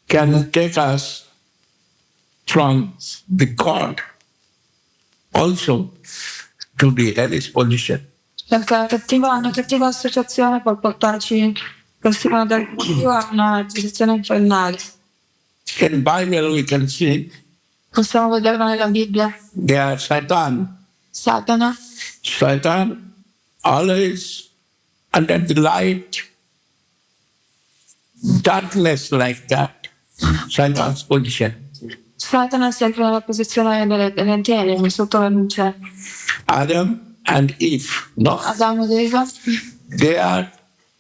can take us from the God also to the hellish position. Perché una cattiva associazione può portarci persino dal Dio a una posizione infernale. In Bible we can see Possiamo vederlo nella Bibbia. there Satan. Satana. Satan always under the light, darkness like that. Satan's position. Satana è sempre nella posizione delle tenebre, sotto la luce. Adam and Eve, no? Adamo ed Eva. They are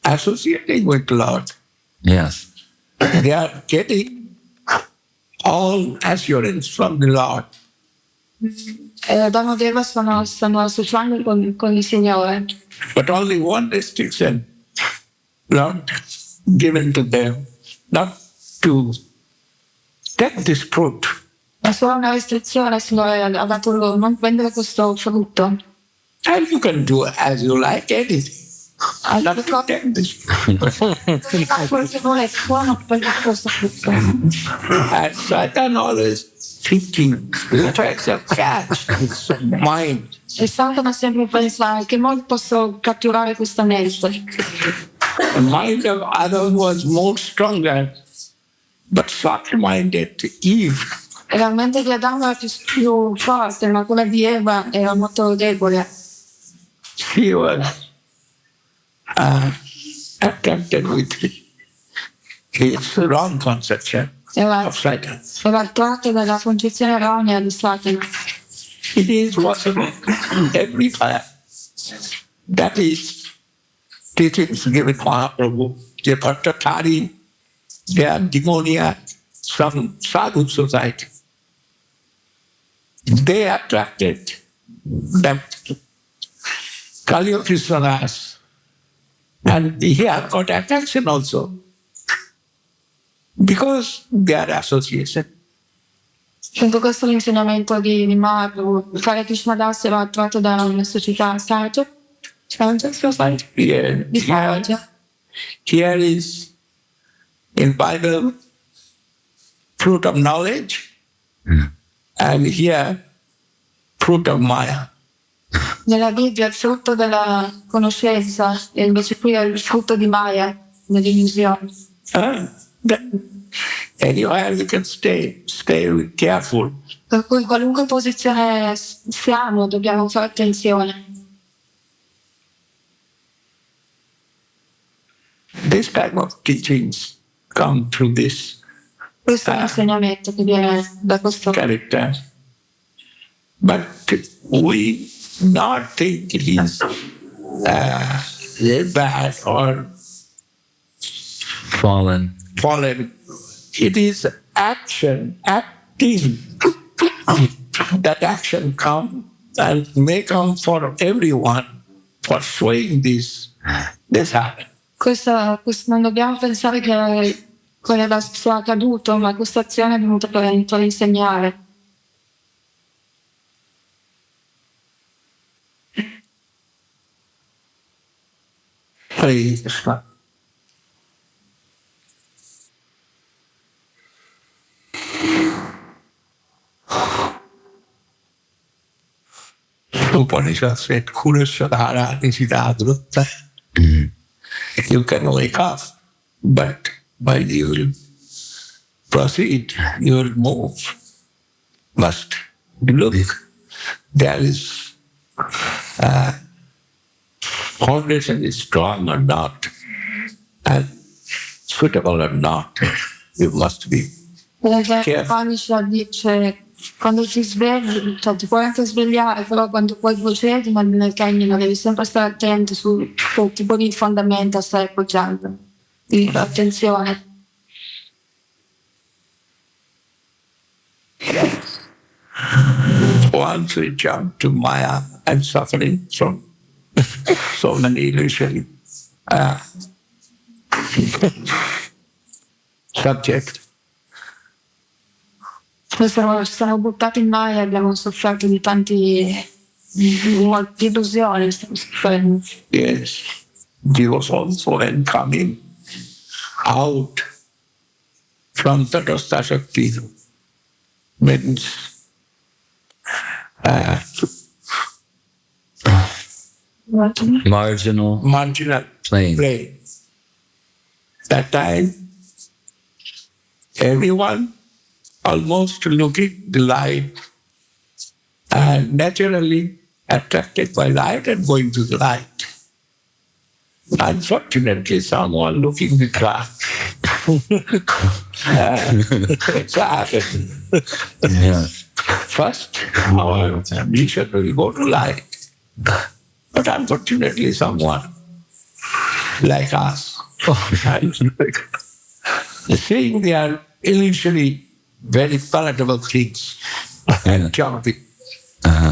associating with the Lord. Yes. They are getting all assurance from the Lord. Adamo ed Eva stanno associando con il Signore. But only one restriction, Lord, given to them, not to take this fruit. Ma solo una restrizione il Signore ha dato loro, non prendere questo frutto. And you can do as you like anything. Not to take this. And Satan always thinking, tries to catch his mind. E Satana sempre pensa che modo posso catturare questa mente. The mind of Adam was more stronger, but soft-minded Eve. E la mente di Adamo era più forte, ma quella di Eva era molto debole. She was attracted with his wrong conception of Satan. Era attratta dalla concezione erronea di Satana. It is possible everywhere. That is teachings given Mahaprabhu. The Bhattatari, they are demoniac, some sadhu society. They attracted them. Kaliya Krishnadas. And he has got attraction also. Because they are association. Quindi questo è l'insegnamento di Mahaprabhu. Kaliya Krishnadas era attratto da una società saggia. Here is in Bible fruit of knowledge, and here fruit of Maya. Nella Bibbia è il frutto della conoscenza e invece qui è il frutto di Maya, dell'illusione. Anywhere you can stay careful. Per cui qualunque posizione siamo dobbiamo fare attenzione. This type of teachings come through this Questo è l'insegnamento che viene da questo character. But we not think it is bad or fallen. It is acting. That action come and may come for everyone for showing this happen. Questo non dobbiamo pensare che quello sia accaduto, ma questa azione è venuta per insegnare. Krishna. Upanishad said, Kurashadhara Nishidadrutta. You can wake up, but when you will proceed, you will move. Must look. There is foundation is strong or not, and suitable or not. You must be Upanishad dice, quando ti svegli, cioè ti puoi anche svegliare, però quando poi procedi nel cammino devi sempre stare attento su che tipo di fondamenta stai appoggiando. Attenzione. Once we jump to Maya and suffering from so many illusory subject. Siamo buttati in Maya e abbiamo sofferto di molte illusioni. Yes, He was also when coming out from Tadastha Shakti means marginal plane. That time, everyone almost looking the light and naturally attracted by light and going to the light. Unfortunately, someone looking at the dark. It's happened. First, our ambition will go to light. But unfortunately, someone like us, seeing they are initially very palatable things and jumping.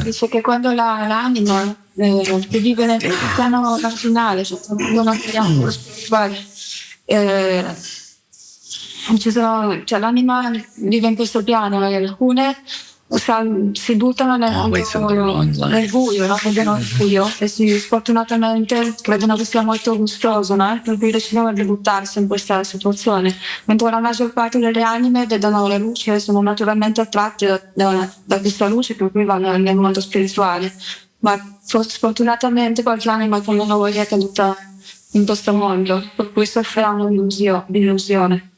Dice che quando l'anima che vive nel piano marginale, cioè non abbiamo spirituale, l'anima vive in questo piano, alcune si buttano nel buio, no? Vedono il buio e sfortunatamente credono che sia molto gustoso, no? Per cui decidono di buttarsi in questa situazione, mentre la maggior parte delle anime vedono la luce e sono naturalmente attratte da questa luce, per cui vanno nel mondo spirituale, ma sfortunatamente qualche anima con la voglia è caduta in questo mondo, per cui soffriamo l'illusione.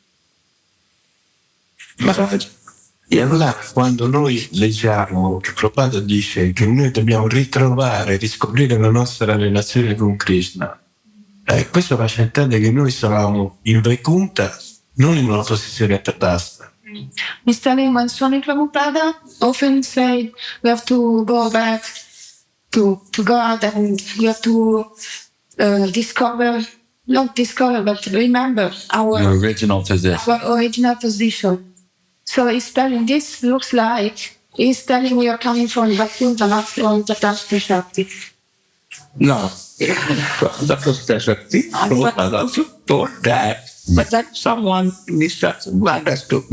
E allora quando noi leggiamo che Prabhupada dice che noi dobbiamo ritrovare, riscoprire la nostra relazione con Krishna, questo faccia intendere che noi siamo in Vaikuntha, non in una posizione a Tadastha. He's telling when Swami Prabhupada often say we have to go back to God and we have to not discover, but remember our original position. So he's telling, this looks like he's telling we are coming from Vaikuntha, not from Tadastha Shakti. No, Tadastha Shakti, Prabhupada also taught that. But that someone misunderstood.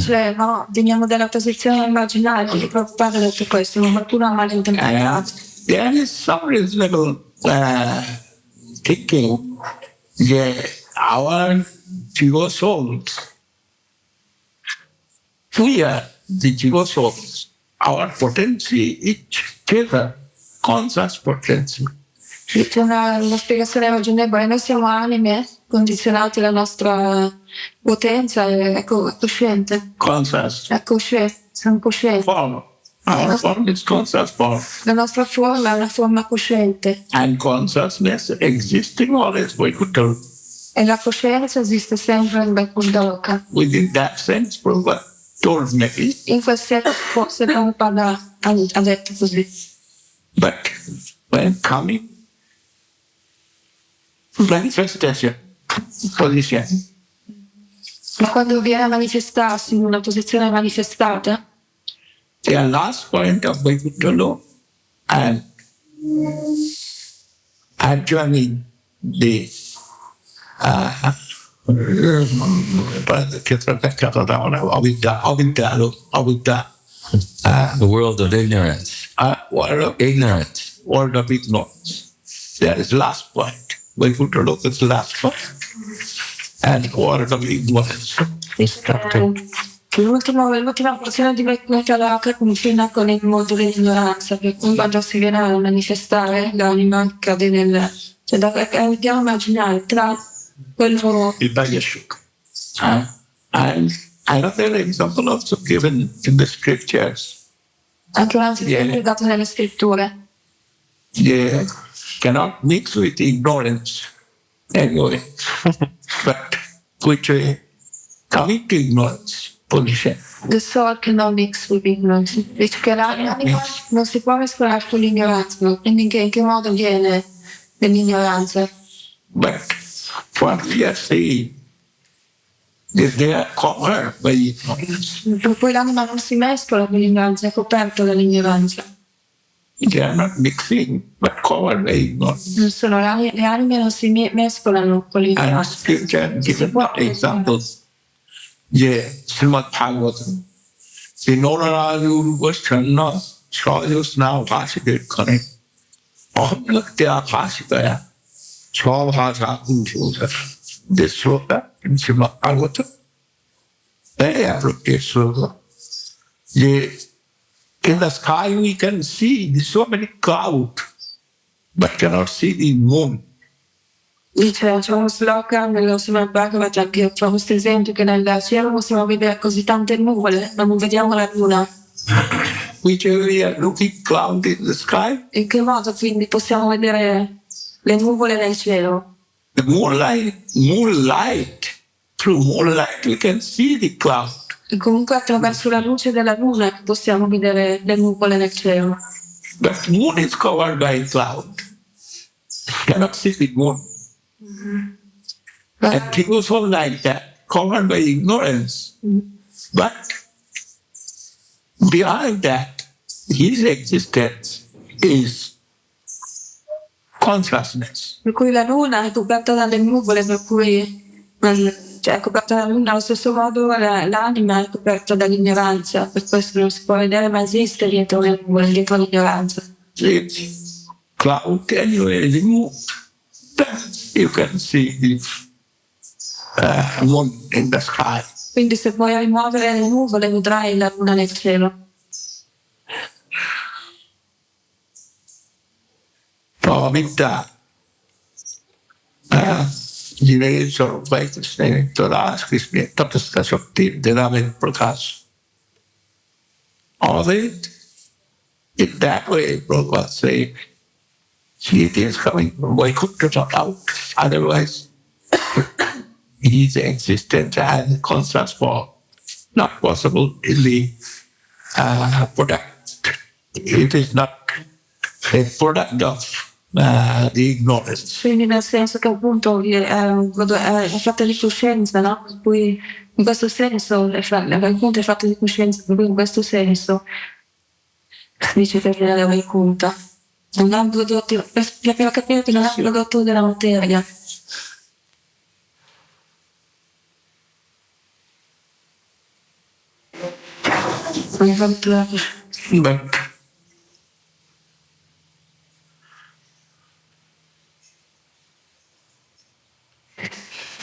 Cioè, no, veniamo dalla posizione marginale, di Prabhupada ha detto questo, ma qualcuno ha malinterpretato. There is some reasonable thinking that our jiva souls, we are the jiva souls, our potency is together, conscious potency. C'è una spiegazione ragionevole, noi siamo anime condizionate, la nostra potenza è cosciente. Conscious. È cosciente, siamo coscienti. Form. Our form is conscious form. La nostra forma è una forma cosciente. And consciousness existing always Vaikuntha. E la coscienza esiste sempre in Vaikuntha. Within that sense, Prabhupada told me. In quel senso forse Prabhupada ha detto così. But when coming manifestation position, ma quando viene a manifestarsi in una posizione manifestata, the last point of Vaikuntha and joining the the world of ignorance. World of ignorance. That is last point. Vaikuntha is the last point. And world of ignorance. L'ultima porzione di Vaikuntha confina con il mondo dell'ignoranza, per cui quando si viene a manifestare l'anima cade nel... cioè è un piano marginale tra quello... Il Bhagyashuka. And another example also given in the scriptures. Anche un altro esempio dato nelle scritture. You cannot mix with ignorance anyway. But quickly coming to ignorance position. The soul cannot mix with ignorance. Dice che l'anima non si può mescolare con l'ignoranza, quindi in che modo viene dell'ignoranza? But what we are saying is they are covered by ignorance. Per cui l'anima non si mescola con l'ignoranza, è coperto dall'ignoranza. They are not mixing, but covered by ignorance. Le anime non si mescolano con l'ignoranza. And scripture given examples. Yeah, Srimad Bhagavatam. Sinora Vashana Shayusna Bhashikit Kare. Omlakya Bhashikaya. Swabhasa Unjusa. This sloka in Srimad Bhagavatam They have chiesto. In the sky we can see so many clouds, but cannot see the moon. Dice, c'è uno slogan nello Srimad Bhagavatam che fa questo esempio che nel cielo possiamo vedere così tante nuvole, ma non vediamo la luna. Which we are looking cloud in the sky. In che modo quindi possiamo vedere le nuvole nel cielo? The moonlight. Through moonlight we can see the cloud. E comunque attraverso la luce della luna possiamo vedere le nuvole nel cielo. But the moon is covered by cloud. Cannot see the moon. And people so like that, covered by ignorance. But behind that, his existence is consciousness. Per cui la luna è coperta dalle nuvole, per cui cioè è coperta dalla luna allo stesso modo l'anima è coperta dall'ignoranza, per questo non si può vedere, ma esiste dietro le nuvole, dietro l'ignoranza. It's cloud anyway, the moon. You can see the moon in the sky. Quindi se puoi rimuovere le nuvole vedrai la luna nel cielo. Govinda Generation VHS Tape to ask is me tapasta shakti dinamin prakas. All of it in that way, Prabhupada saying, it is coming from Vaikuntha out. Otherwise, his existence as conscious form not possible in the product. It is not a product of the ignorance. Quindi nel senso che appunto è fatta di coscienza, no? Per cui in questo senso appunto è fatta di coscienza, per cui in questo senso dice che viene da Vaikuntha. Non è un prodotto, per capire che non è un prodotto della materia. But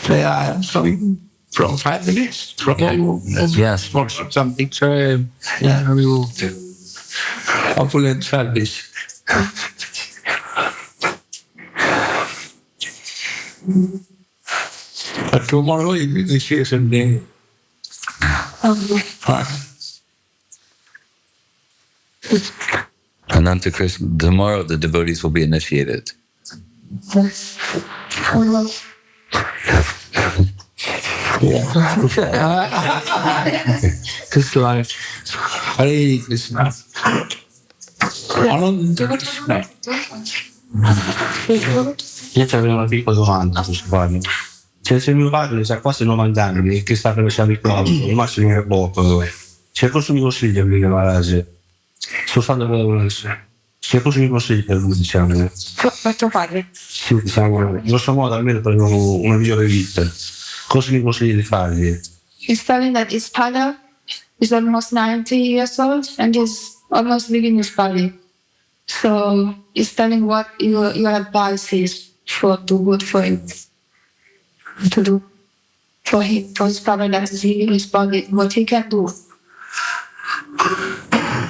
they are coming from 5 minutes from Yes. or something. So yeah, we will hopefully service. But tomorrow is initiation day. And unto Krishna, tomorrow the devotees will be initiated. Krishna, Hare Krishna, Ananda Krishna. Io c'avevo una piccola domanda su questo padre. Cioè, se mio padre sa quasi 90 anni che sta facendo il corpo, massimo è poco, c'è cosa mi consiglia a Govinda Maharaj? Sto facendo c'è cosa mi consiglia per lui, diciamo? Per tuo padre? Sì, diciamo, in questo modo almeno per una migliore vita. Cosa mi consiglia di fargli? He's telling that his father is almost 90 years old and is almost leaving his body. So he's telling what your advice is for do good for him. To do for him, for his father that is leaving his body, what he can do.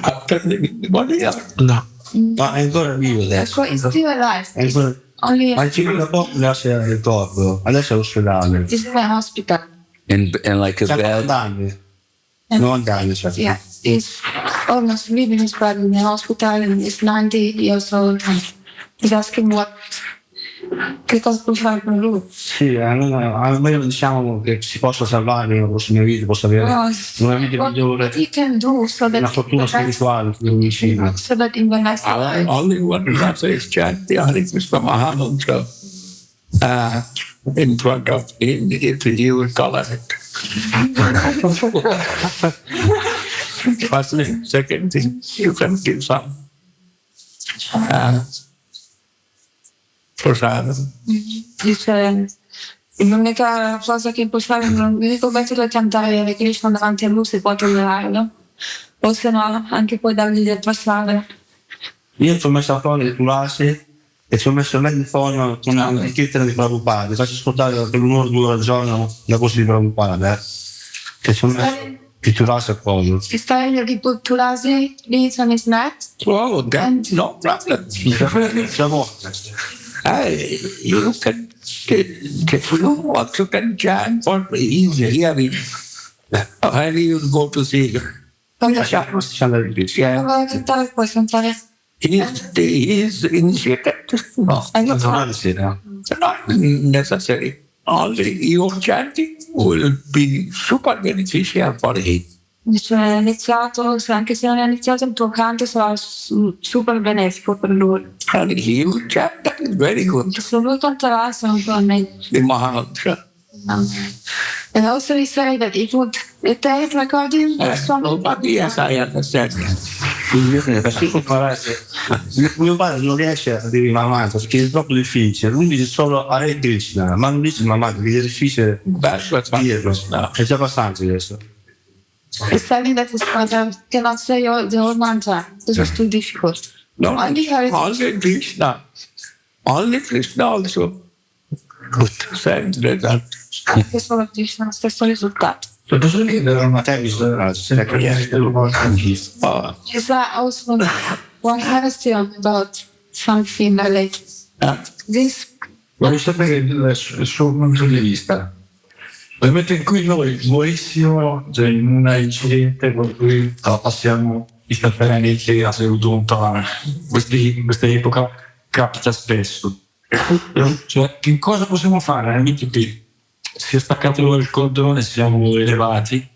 After the body, No. Ma è ancora vivo adesso. He's still alive. È ancora... Only Ma il ciclo da poco lascia il corpo, adesso è all'ospedale. he's in the hospital. In like a C'ha bed. 90 anni. 90 anni, cioè. Yeah, he's almost leaving his body in the hospital and he's 90 years old. He's asking what che cosa può fare per lui. Sì, almeno diciamo che si possa salvare la prossima vita, possa avere una vita migliore, What he can do so that una fortuna spirituale più vicina. so that in the next life only one answer is chant the Hare Krishna Mahamantra in front of him, if he will tolerate. First thing, second thing, you can give some prasada. dice l'unica cosa che puoi fare, l'unico metodo è cantare Hare Krishna davanti a lui se puoi tollerarlo, o se no anche puoi dargli del passare. Io ci ho messo a fuori le classe e ci ho messo il fono con una etichetta di Prabhupada, faccio ascoltare per un'ora o 2 ore al giorno la cosa di Prabhupada, Che sono pitturati a poco. He's telling you he put tulazi beads on his neck. Oh, that's no problem. Hey, you can you can chant for easy hearing. And you go to see Quando yeah. va a cantare puoi cantare. He's initiated. No, not necessary. Only your chanting will be super beneficial for him. Dice, è iniziato, anche se non è iniziato il tuo canto sarà super benefico per lui. And he will chant, that is very good. Se lui canterà sarà un po' meglio. The Maharaj. And also he said that it would tape recording But yes, I understand. Mio padre non riesce a dire mamma perché è troppo difficile. Lui dice solo Hare Krishna, ma non dice mamma perché è difficile dirlo. È già abbastanza adesso. He's telling that his father cannot say the whole mantra. This is too difficult. No, Only Hare only Krishna. Only Krishna also could send that. Anche solo Krishna, stesso risultato. Posso chiedere una testa? Se Is that also one question about something like this? Voglio sapere il suo punto di vista. Nel momento in cui noi morissimo, cioè in un incidente con cui passiamo istantaneamente a seduta, questa epoca capita spesso. Cioè, che cosa possiamo fare nel momento in cui si è staccato il cordone, siamo elevati,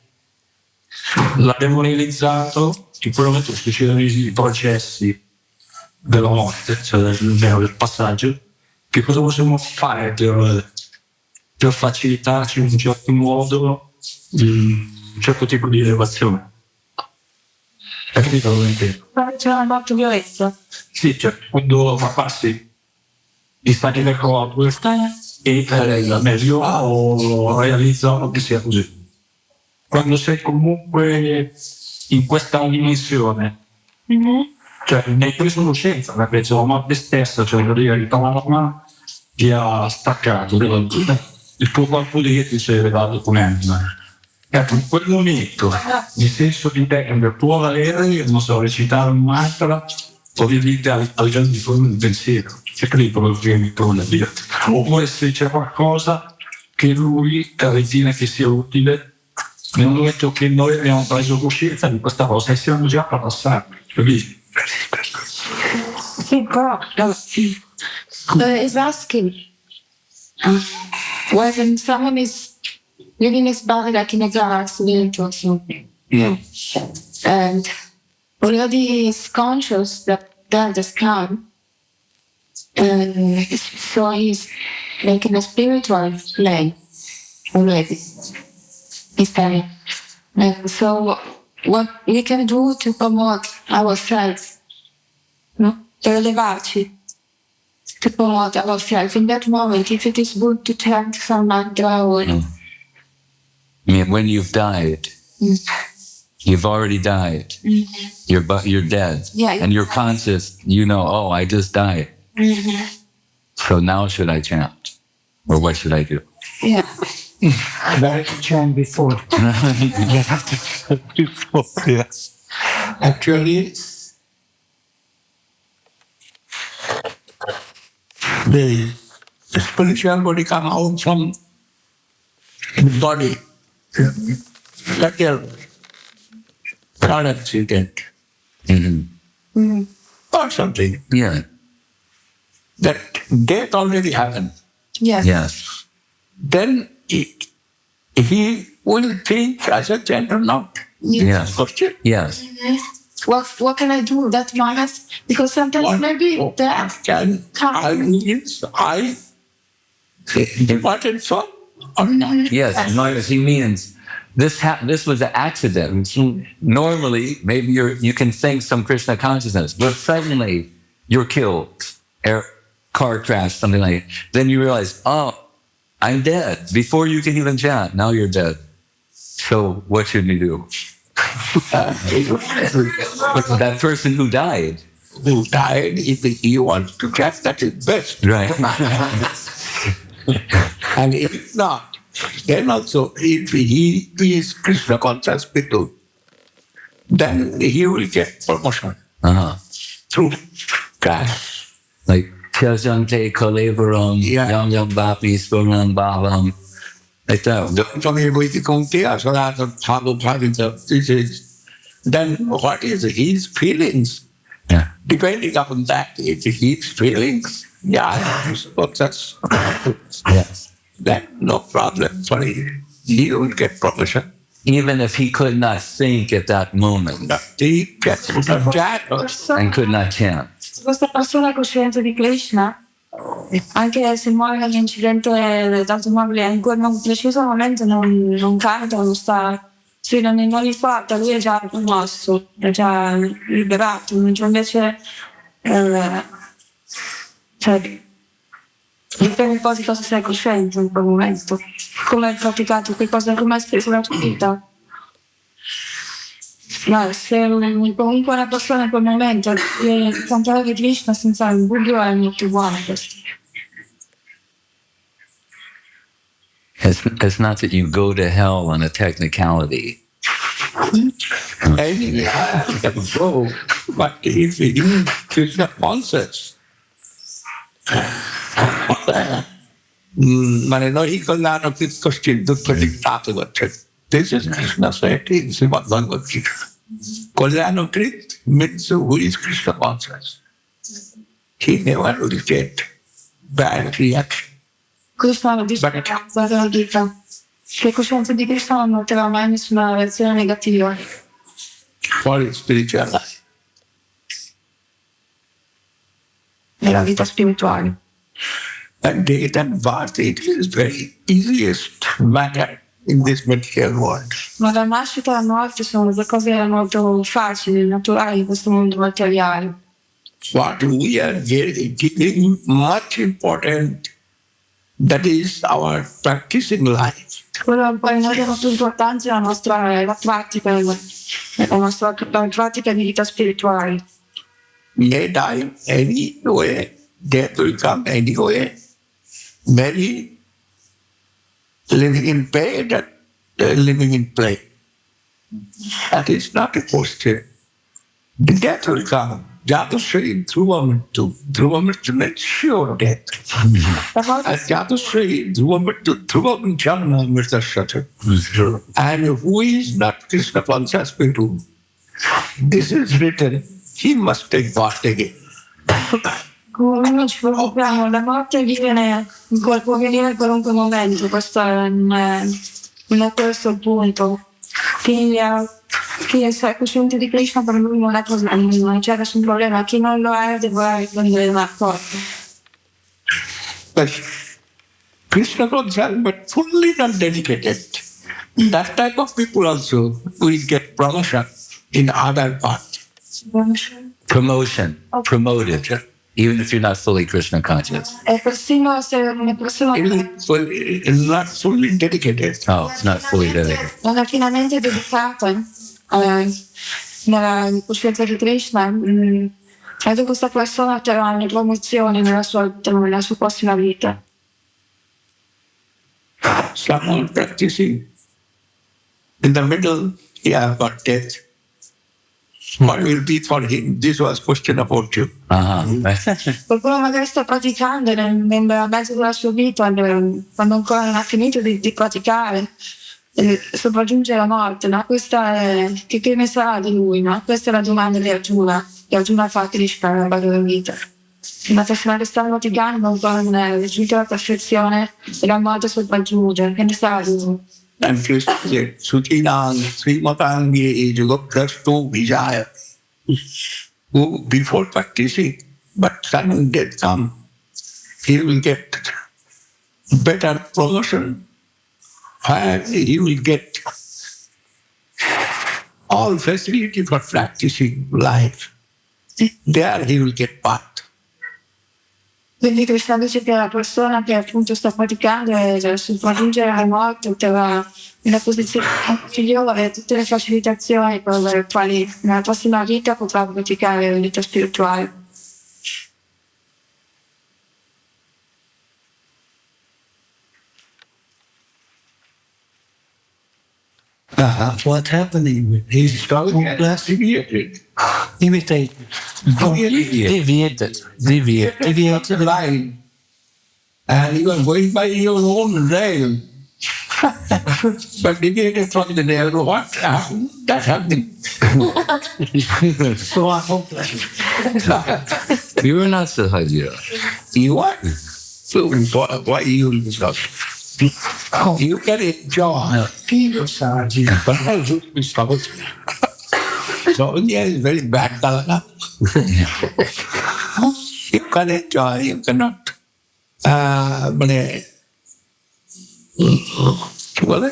l'abbiamo realizzato, in quel momento succedono i processi della morte, cioè del passaggio. Che cosa possiamo fare per facilitarci in un certo modo un certo tipo di elevazione? Capito come intendo? C'è una molto violenza. Sì, cioè quando passi di stare nel corpo e meglio o realizzo che sia così. Quando sei comunque in questa dimensione, cioè ne hai conoscenza, perché la morte stessa, cioè la ritorna, ti ha staccato, il tuo corpo lì ti sei elevato come anima. Ecco, in quel momento, il senso di te può valere, non so, recitare un mantra, ovviamente a livello di forma di pensiero, c'è quello che mi torna via. Oppure se c'è qualcosa che lui ritiene che sia utile, nel momento che noi abbiamo preso coscienza di questa cosa e siamo già a passare, capisci? Sì, però is asking when someone is living his body like in a car accident or something. Yeah. And already is conscious that death has come. So he's making a spiritual plane already. He's telling. And so what we can do to promote ourselves, no? Per elevarci, to promote ourselves in that moment, if it is good to chant some mantra or I mean, when you've died, you've already died. You're dead. Yeah. And you're conscious, you know, oh, I just died. So now should I chant? Or what should I do? yeah. Better to chant before. Yes. Actually, the spiritual body come out from the body. Like a car accident or something. Yeah. That death already happened. Yes. Yes. Then he will think as a chanter not. Yes. Question. Yes. What can I do that moment? Because sometimes maybe that Can I means I departed from or not? Yes. No, he means this was an accident. Normally, maybe you can think some Krishna consciousness, but suddenly you're killed. Car crash, something like that. Then you realize, oh, I'm dead. Before you can even chant, now you're dead. So what should you do? That person who died. Who died, if he wants to chant, that is best. Right. And if not, Then also, if he is Krishna conscious Pitu, then he will get promotion through cash. Like Tyajante Kalevaram, Yam Yam Vapi Spuram Bhavam. Like that. Then what is his feelings? Yeah. Depending upon that, if his feelings, that's Yes. then no problem for him. He will get promotion. Even if he could not think at that moment He gets that. and could not chant. Questa persona cosciente di Krishna, anche se muore nell'incidente d'automobile in quel preciso momento non canta, non sta, se non li fatta, lui è già promosso, è già liberato, invece cioè, dipende un po' di cosa sei cosciente in quel momento, come hai praticato, che cosa come hai speso la tua vita. Ma se comunque una persona in quel momento cantare di Krishna senza un dubbio è molto buono questo. It's not that you go to hell on a technicality. Anyway, go, but if he Krishna conscious, ma noi collano questo scritto predictato da this is Krishna said in Srimad Bhagavad Gita. Kalyana Krit means who is Krishna conscious. He never will get bad reaction. Krishna lo dice nella Gita, che coscienza di Krishna non noterà mai nessuna reazione negativa. For his spiritual life. Nella vita spirituale. And date and birth, it is very easiest matter in this material world. Ma la nascita e la morte sono due cose molto facili, naturali in questo mondo materiale. What we are giving much important, that is our practicing life. Quello che noi diamo più importanza è la pratica di vita spirituale. May die anyway, death will come anyway. Many living in pain and living in play. That is not a question. The death will come. Jatashree Dhruvamirtu means sure death. And Jatashree Dhruvamirtu Janma Mirtashrata. And who is not Krishna conscious Pitu? This is written, he must take part again. Come noi ci preoccupiamo, la morte può venire in qualunque momento, questo non è questo il punto. Chi è cosciente di Krishna per lui non è così, non c'è nessun problema, chi non lo è deve prendere una cosa. But Krishna conscious but fully not dedicated. That type of people also will get promotion in other parts. Promotion, promoted, even if you're not fully Krishna conscious. E persino se una persona It's not fully dedicated. Oh, it's not fully dedicated. non è pienamente dedicata nella coscienza di Krishna, anche questa persona otterrà una promozione nella sua prossima vita. Someone practicing in the middle, got death. What will be for him? This was question about you. Qualcuno magari sta praticando nel mezzo della sua vita, quando ancora non ha finito di praticare, sopraggiunge la morte, no? Questa è, che ne sarà di lui? No? Questa è la domanda di Arjuna, che Arjuna fa a Krishna nella Bhagavad Gita. Una persona che sta praticando ancora non è raggiunta la perfezione e la morte sopraggiunge, che ne sarà di lui? And Krishna said, Sutinang Srimatangi Jugoprastu Vijaya. Who before practicing, but sudden death come, he will get better promotion. And he will get all facility for practicing life. There he will get part. Quindi Krishna dice che la persona che appunto sta praticando e sopraggiungere alla morte otterrà una posizione migliore e tutte le facilitazioni per le quali nella prossima vita potrà praticare la vita spirituale. What happened? He's going last year. Imitate. Deviated line. And he was going by your own rail. But deviated from the rail, what happened? That happened. So I hope You were not so Hajira. you are. So what you look. You can enjoy. So yeah, it's very bad color. You can enjoy, you cannot. Well,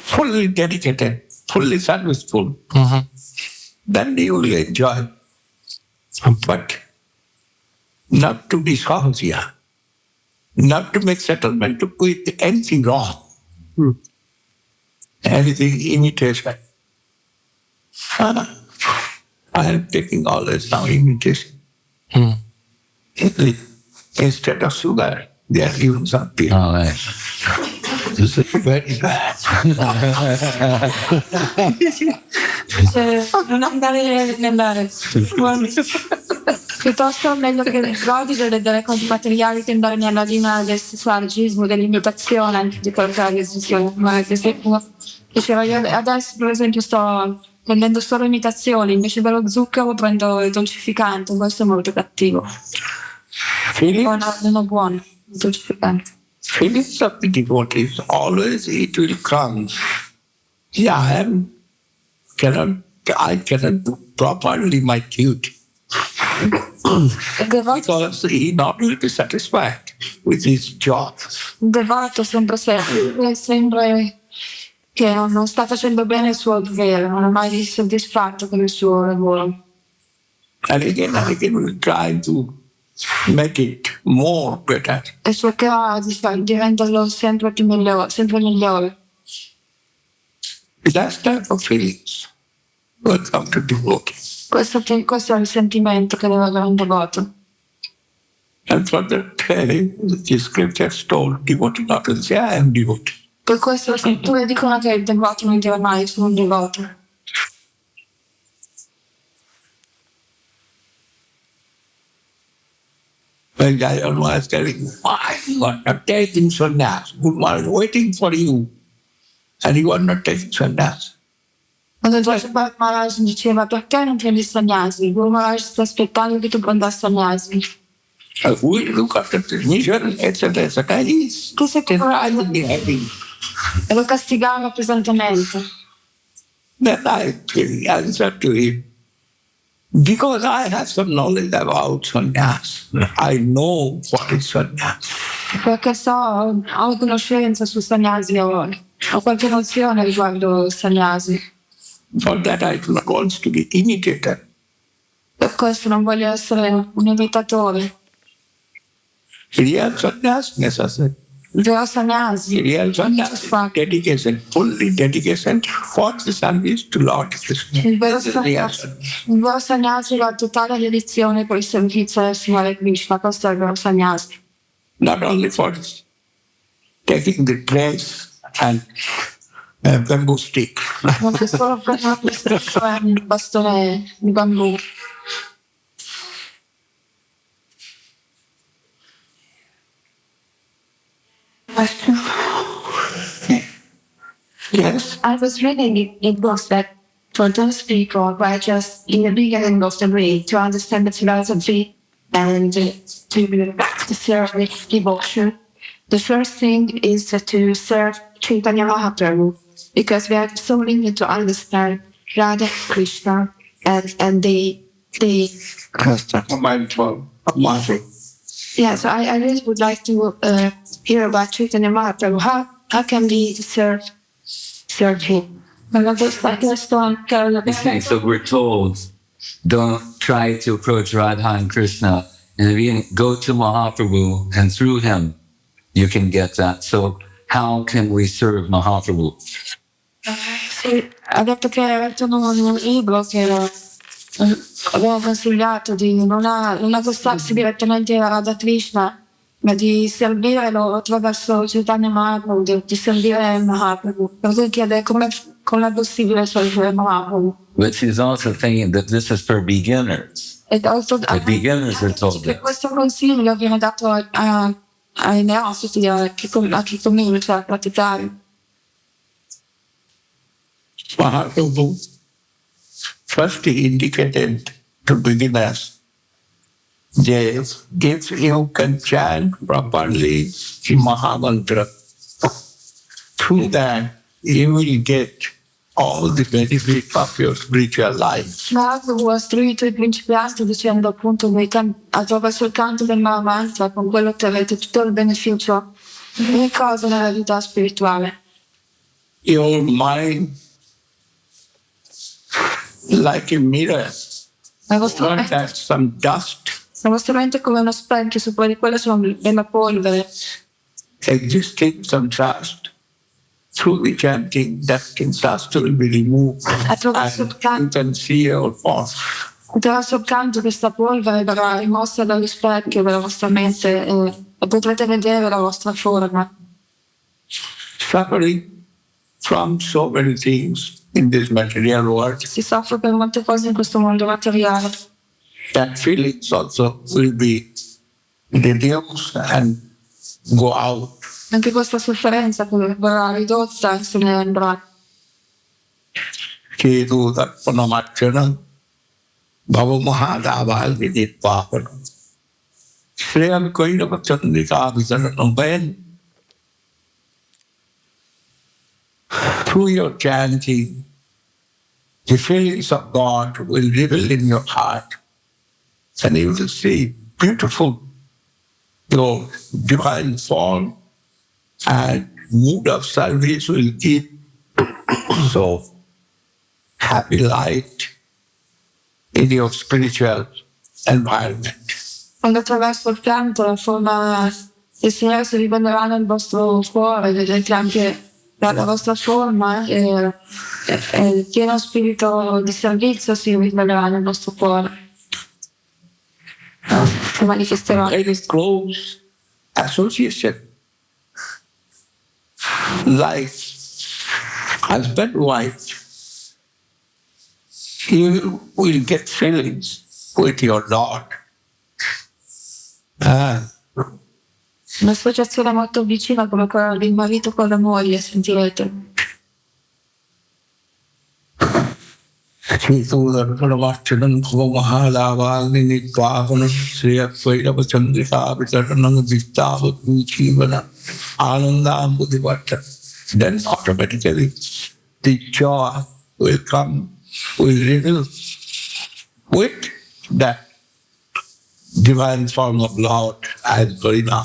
fully dedicated, fully serviceful. Then you will enjoy. But not to be Sahajya, not to make settlement, to quit anything wrong. Anything imitation. I am taking all this now imitation. Instead of sugar, they are giving something. Oh, right. This is very bad. Non andare piuttosto meglio che godi delle cose materiali che andare nella linea del sessualismo, dell'imitazione di quello che è la decisione. Ma diceva io adesso per esempio sto prendendo solo imitazioni, invece dello zucchero prendo il dolcificante, questo è molto cattivo. Non è buono il dolcificante. Feelings of the devotees always it will come. Yeah, I cannot do properly my duty. Because he not will be satisfied with his job. Il devoto sempre che non sta facendo bene il suo dovere, non è mai soddisfatto con il suo lavoro. And again will try to make it more better. E cercherà di renderlo sempre più migliore, sempre migliore. That type of feelings will come to devotee. Questo è il sentimento che deve avere un devoto. And for that, the scriptures told devotee not to say, I am devotee. Per questo le scritture dicono che il devoto non deve mai essere un devoto. When Jayan was telling, why you are not taking sannyas? Guru Maharaj was waiting for you. And you are not taking sannyas. Quando Srila Maharaj diceva perché non prendi sannyasi? Guru Maharaj sta aspettando che tu prenda sannyasi. We look after the mission, etc. He's surprisingly happy. E lo castigava pesantemente. Then I answered to him, because I have some knowledge about sannyas. I know what is sannyas. Perché ho conoscenza su sannyasi ora. Ho qualche nozione riguardo sannyasi. For that I do not want to be imitated. Per questo non voglio essere un imitatore. Real sannyas necessary. Vero sannyasi. Real sannyas dedication, fully dedication for the service to Lord Krishna. Il vero sannyasi va totale dedizione per il servizio del Signore Krishna. Questo è il vero sannyasi. Not only for taking the dress and bamboo stick. Non è solo per il bastone di bambù. Yes. I was reading in books that for those people who are just in the beginning of the way to understand the philosophy and to serve with devotion, the first thing is to serve Chaitanya Mahaprabhu, because we are so needed to understand Radha Krishna and the yeah, so I really would like to hear about Chaitanya Mahaprabhu. How can we serve him? Okay, so we're told, don't try to approach Radha and Krishna, and go to Mahaprabhu, and through him you can get that. So how can we serve Mahaprabhu? Sì, ha detto che ha letto un libro che aveva consigliato di non accostarsi direttamente a Radha Krishna, ma di servirlo attraverso Chaitanya Mahaprabhu, di servire Mahaprabhu. Per cui chiede come è possibile servire Mahaprabhu. But she's also thinking that this is for beginners. E also, The beginners are told che that. questo consiglio viene dato ai neofiti, a chi comincia a praticare. Mahaprabhu first indicated to beginners that if you can chant properly the Mahamantra, through that you will get all the benefits of your spiritual life. Mahaprabhu ha istruito i principianti dicendo appunto che attraverso il canto del Mahamantra con quello otterrete tutto il beneficio di ogni cosa nella vita spirituale. Your mind, like a mirror, La vostra mente has some dust è come uno specchio, sopra di quello c'è della polvere. existing, some dust. Through the chanting, that dust will be removed Attraverso il and you canto, can see your form. attraverso il canto questa polvere verrà rimossa dallo specchio della vostra mente e potrete vedere la vostra forma. Suffering from so many things in this material world, Si soffre per molte cose in questo mondo materiale. that feelings also will be reduced and go out. Anche questa sofferenza verrà ridotta e se ne andrà. Ketu Darpanamachana Bhava Mahadaval Vidit Papana. Srila Govinda Chandrika Visaranam. When through your chanting, the feelings of God will reveal in your heart, and you will see beautiful, your divine form and mood of service will keep so happy light in your spiritual environment. Quando attraverso il canto la forma del Signore si rivelerà nel vostro cuore, vedete anche la vostra forma e il pieno spirito di servizio si rivelerà nel vostro cuore. Si manifesterà. Very close association, like husband wife. You will get feelings with your Lord. Un'associazione molto vicina come quella del marito con la moglie, sentirete. Pranavachanam Mahalavalini Pavanam Sriya Vairava Chandrika Vitaranam Vittava Kuchivana Anandam Buddhivata. Then automatically the joy will come, will reveal with that divine form of Lord as Varina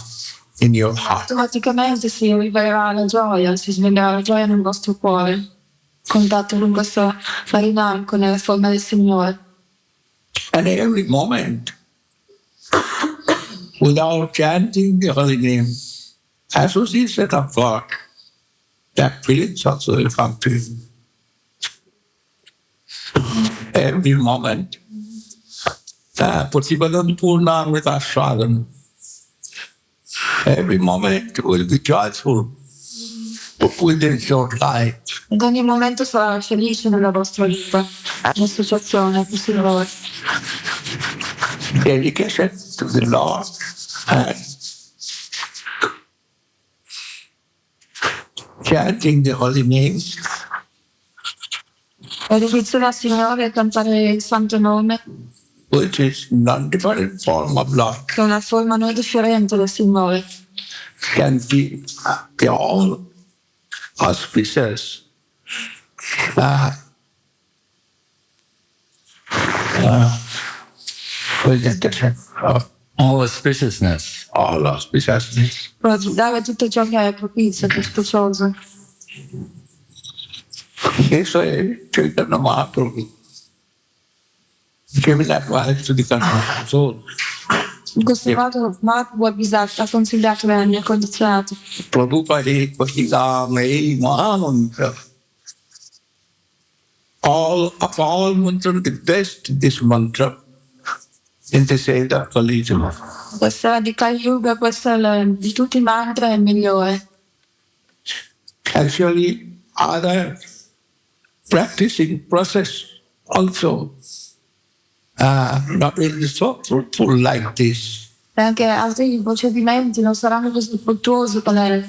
in your heart. Automaticamente si rivelerà la gioia, si svelerà la gioia nel vostro cuore. Contatto con questo marinarco nella forma del Signore. And every moment, without chanting the holy name, association of God, that feelings also will come to you. Every moment. Purtipadan Purnam Vitaswadan. Every moment will be joyful within your life. Ed ogni momento sarà felice nella vostra vita, l'associazione con il Signore. Dedication to the Lord and chanting the holy names. La dedizione al Signore e cantare il santo nome, Which is non-different form of Lord, che è una forma non differente del Signore. can be all auspicious. All auspiciousness. All auspiciousness. Per dare tutto ciò che è propizio, che è specioso. This way, Chaitanya Mahaprabhu giving advice to the control soul. In questo modo Mahaprabhu ha consigliato l'aria condizionata. Prabhupada Bhakti Mahamantra. Of all mantras, the best this mantra in this age of Kali Yuga. Questa di Kali Yuga, questa di tutti i mantra è il migliore. Actually, other practicing process also not really so fruitful like this. E anche altri procedimenti non saranno così fruttuosi come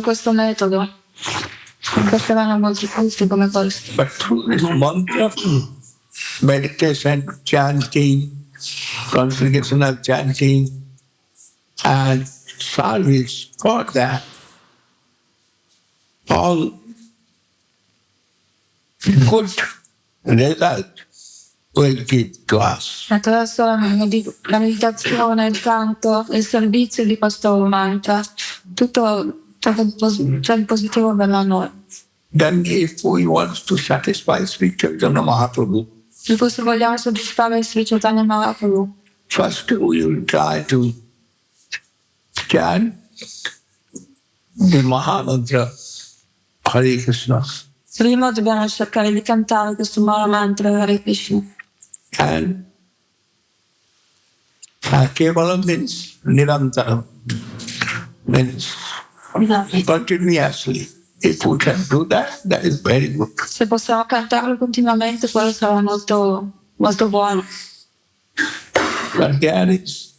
questo metodo. Non saranno molto frutti come questo. But through this mantra, meditation, chanting, congregational chanting, and service for that, all good result will give to us. Attraverso la meditazione, il canto, il servizio di questo mantra, tutto c'è di positivo per noi. Then if we want to satisfy Sri Chaitanya Mahaprabhu, Se vogliamo soddisfare Sri Chaitanya Mahaprabhu, first we will try to chant the Mahamantra Hare Krishna. prima dobbiamo cercare di cantare questo mantra Hare Krishna. And Kevalam means Nirantaram, means continuously. If we can do that, that is very good. Se possiamo cantarlo continuamente, quello sarà molto, molto buono. But there is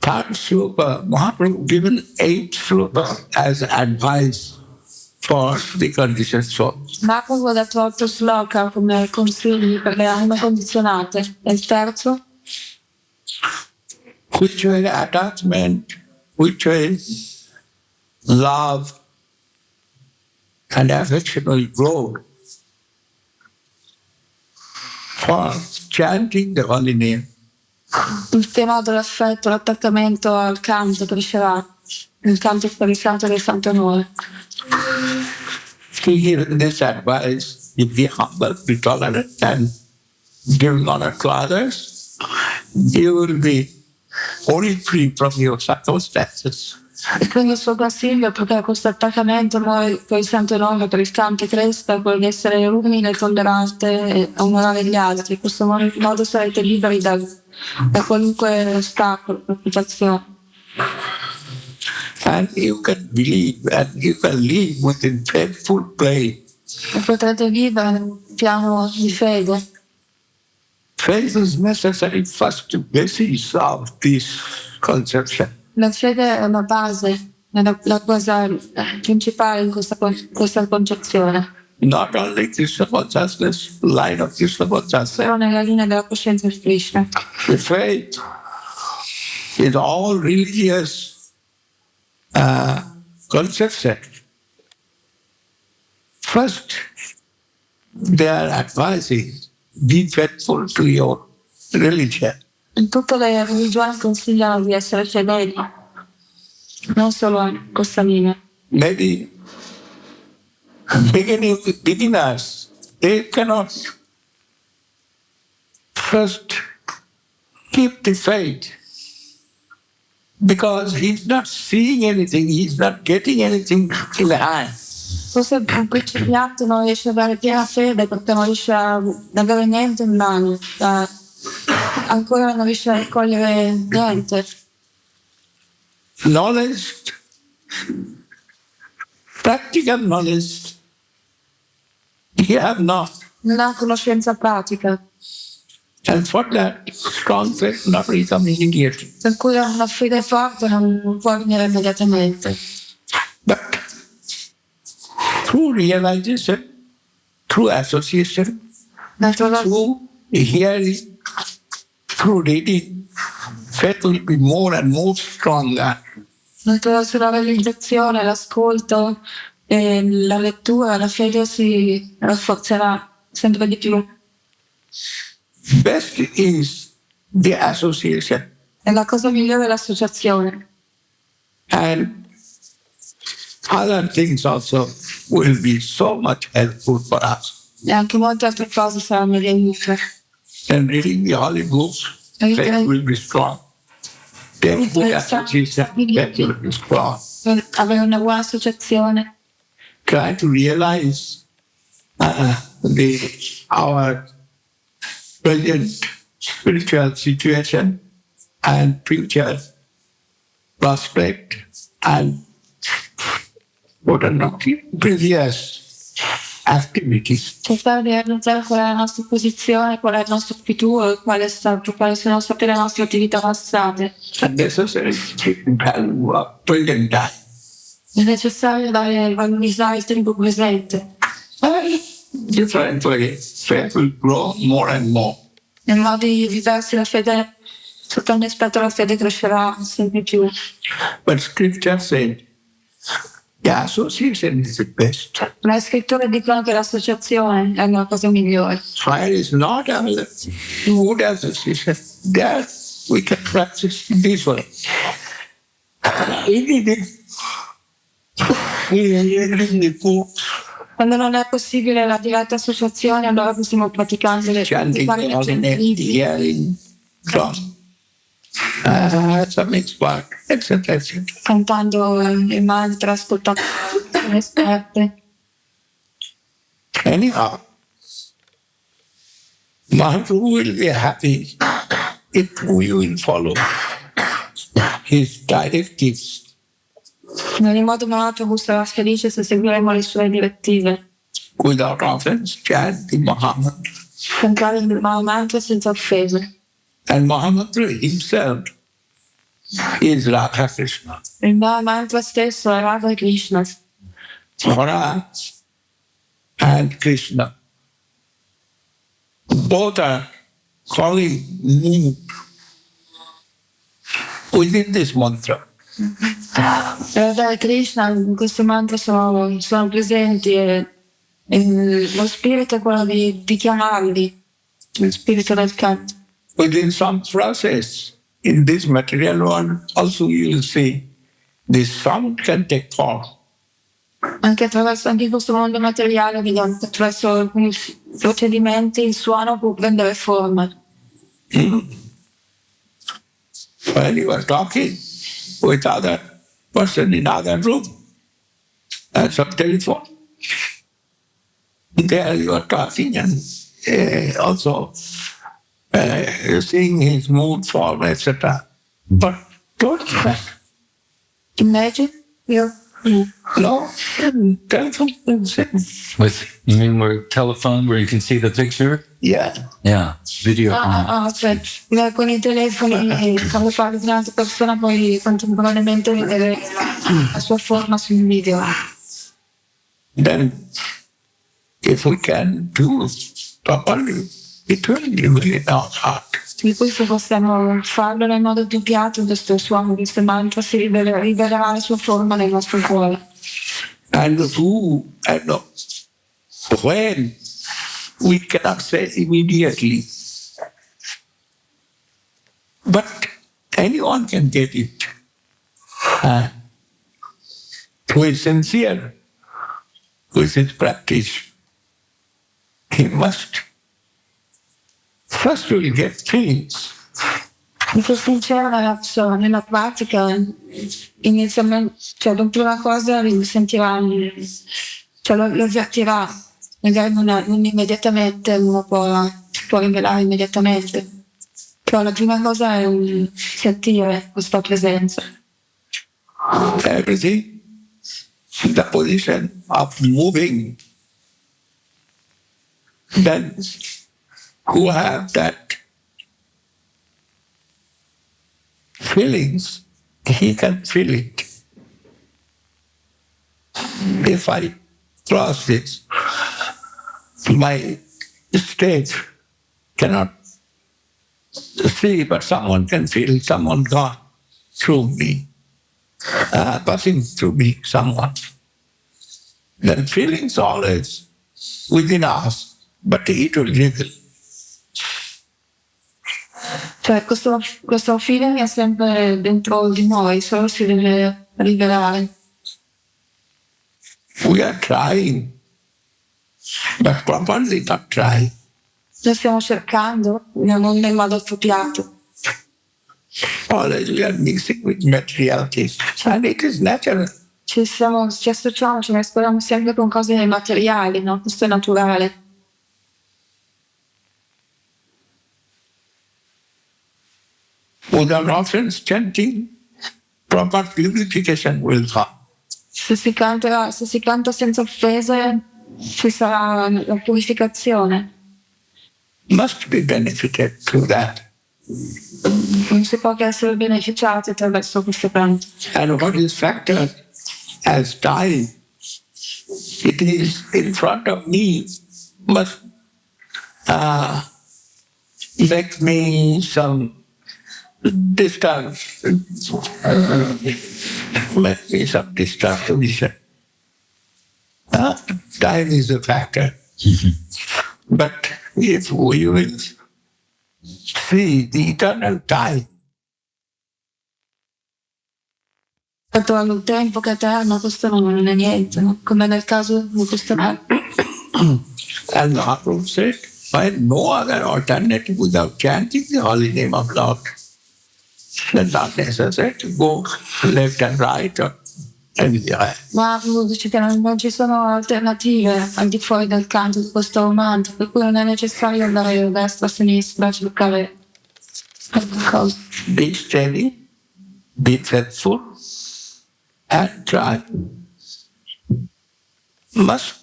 third sloka, Mahaprabhu given 8 sloka as advice for the conditioned soul. Mahaprabhu ha dato 8 sloka come consigli per le anime condizionate. E il terzo? Which way attachment, which way love and affection will grow for chanting the holy name. Il tema dell'affetto, l'attaccamento al canto crescerà. Il canto per il santo del santo onore. Giving this advice, if be humble, be tolerant, and give honor to others, you will be only free from your circumstances. E quindi il suo consiglio, perché questo attaccamento per il santo nome, per il canto cresca, quello di essere umile, tollerante e onorare gli altri. In questo modo sarete liberi da qualunque ostacolo, preoccupazione. And you can believe and you can live within faithful play. E potrete vivere un piano di fede. Faith is necessary first basis of this conception. La fede è una base, è la cosa principale in questa concezione. Not only Krishna consciousness, line of Krishna consciousness. Però nella linea della coscienza di Krishna. The faith is all religious conception. First, they are advising, be faithful to your religion. In tutte le religioni consigliano di essere fedeli, non solo a questa linea. Maybe beginners, they cannot first keep the faith because he's not seeing anything, he's not getting anything in the hand. Forse un principiante non riesce ad avere piena fede perché non riesce ad avere niente in mano, ancora non riesce a raccogliere niente. Knowledge, practical knowledge, he have not. Non ha conoscenza pratica, And for that, strong faith not really coming immediately. per cui una fede forte non può venire immediatamente. But through realization, through association, through hearing, through reading, faith will be more and more stronger. Attraverso la realizzazione, l'ascolto e la lettura, la fede si rafforzerà sempre di più. Best is the association. E la cosa migliore è l'associazione. And other things also will be so much helpful for us. E anche molte altre cose saranno di aiuto. And reading the holy books, faith will be strong. Then good association, faith will be strong. Avere una buona associazione. Try to realize our present spiritual situation and future prospect and previous activities. Cercare di realizzare qual è la nostra posizione, qual è il nostro futuro, quali sono state le nostre attività passate. And necessary value of present time. È necessario valorizzare il tempo presente. Different ways, faith will grow more and more. In modi diversi la fede, sotto un aspetto la fede crescerà sempre più. But scripture said, the association is the best. Le scritture dicono che l'associazione è la cosa migliore. Fire is not a good association. That we can practice this way. Quando non è possibile la diretta associazione, allora possiamo praticare le cantando il mantra, ascoltando le esperte. Anyhow, Mahaprabhu will be happy if we will follow his directives. In ogni modo Mahaprabhu sarà felice se seguiremo le sue direttive. Without offense, chant the Mahamantra. Cantare il Mahamantra senza offese. And Mahamantra himself is Radha Krishna. Il Mahamantra stesso è Radha Krishna. Maharaj and Krishna. Both are calling me within this mantra. Radha e Krishna in questo mantra sono presenti e lo spirito è quello di chiamarli, lo spirito del canto. Within some process in this material world, also you will see the sound can take form. Anche in questo mondo materiale, attraverso alcuni procedimenti, il suono può prendere forma. When you are talking with other person in other room, and some telephone, there you are talking and also seeing his mood form, etc. But don't Imagine you're no telephone. You mean where telephone where you can see the picture? Yeah. Yeah, video. cioè, con i telefoni quando parli di un'altra persona puoi contemporaneamente vedere la sua forma sul video. Then if we can do properly, it will be within our heart. Di questo possiamo farlo nel modo più piatto, questo suono, questo mantra si rivelerà la sua forma nel nostro cuore. And who and when we cannot say immediately. But anyone can get it. Who is sincere with his practice, he must first will get feelings. In questo sincero nella pratica, inizialmente, cioè dopo una cosa sentirà, cioè lo avvertirà, magari non immediatamente, uno può rivelare immediatamente, però la prima cosa è sentire questa presenza. Everything, the position of moving, then who have that feelings, he can feel it. If I cross this, my stage cannot see, but someone can feel someone gone through me, passing through me, someone. Then feelings always within us, but it will reveal. Cioè questo feeling è sempre dentro di noi, solo si deve rivelare. We are trying, but properly not trying. Lo stiamo cercando, non nel modo appropriato. Always we are mixing with materialities. And it is natural. Ci associamo, ci mescoliamo sempre con cose materiali, no? Questo è naturale. Without offerings, chanting, proper purification will come. Se si canta senza offese, ci sarà la purificazione. Must be benefited through that. Non si può che essere beneficiati attraverso questo canto. And what is factored as time, it is in front of me, but make me some distance, make me some distance vision. Time is a factor. But if we will see the eternal time, Il tempo che è eterno, questo non è niente, no? Come nel caso di questo canto. and the Mahaprabhu said, find no other alternative without chanting the holy name of Lord. It's not necessary to go left and right or anywhere. Ma dice che non ci sono alternative al di fuori del canto di questo manto, per cui non è necessario andare a destra, a sinistra, a cercare qualcosa. Be steady, be faithful, and try. Must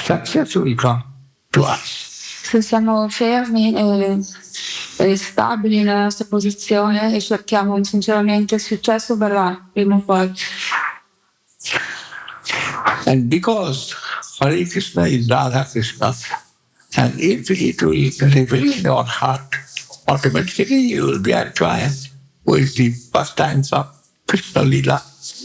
success will come to us. Se siamo fermi e stabili nella nostra posizione e cerchiamo sinceramente il successo verrà prima o poi. And because Hare Krishna is Radha Krishna, and if it will reveal in your heart, automatically you will be at triumph with the pastimes of Krishna Lila.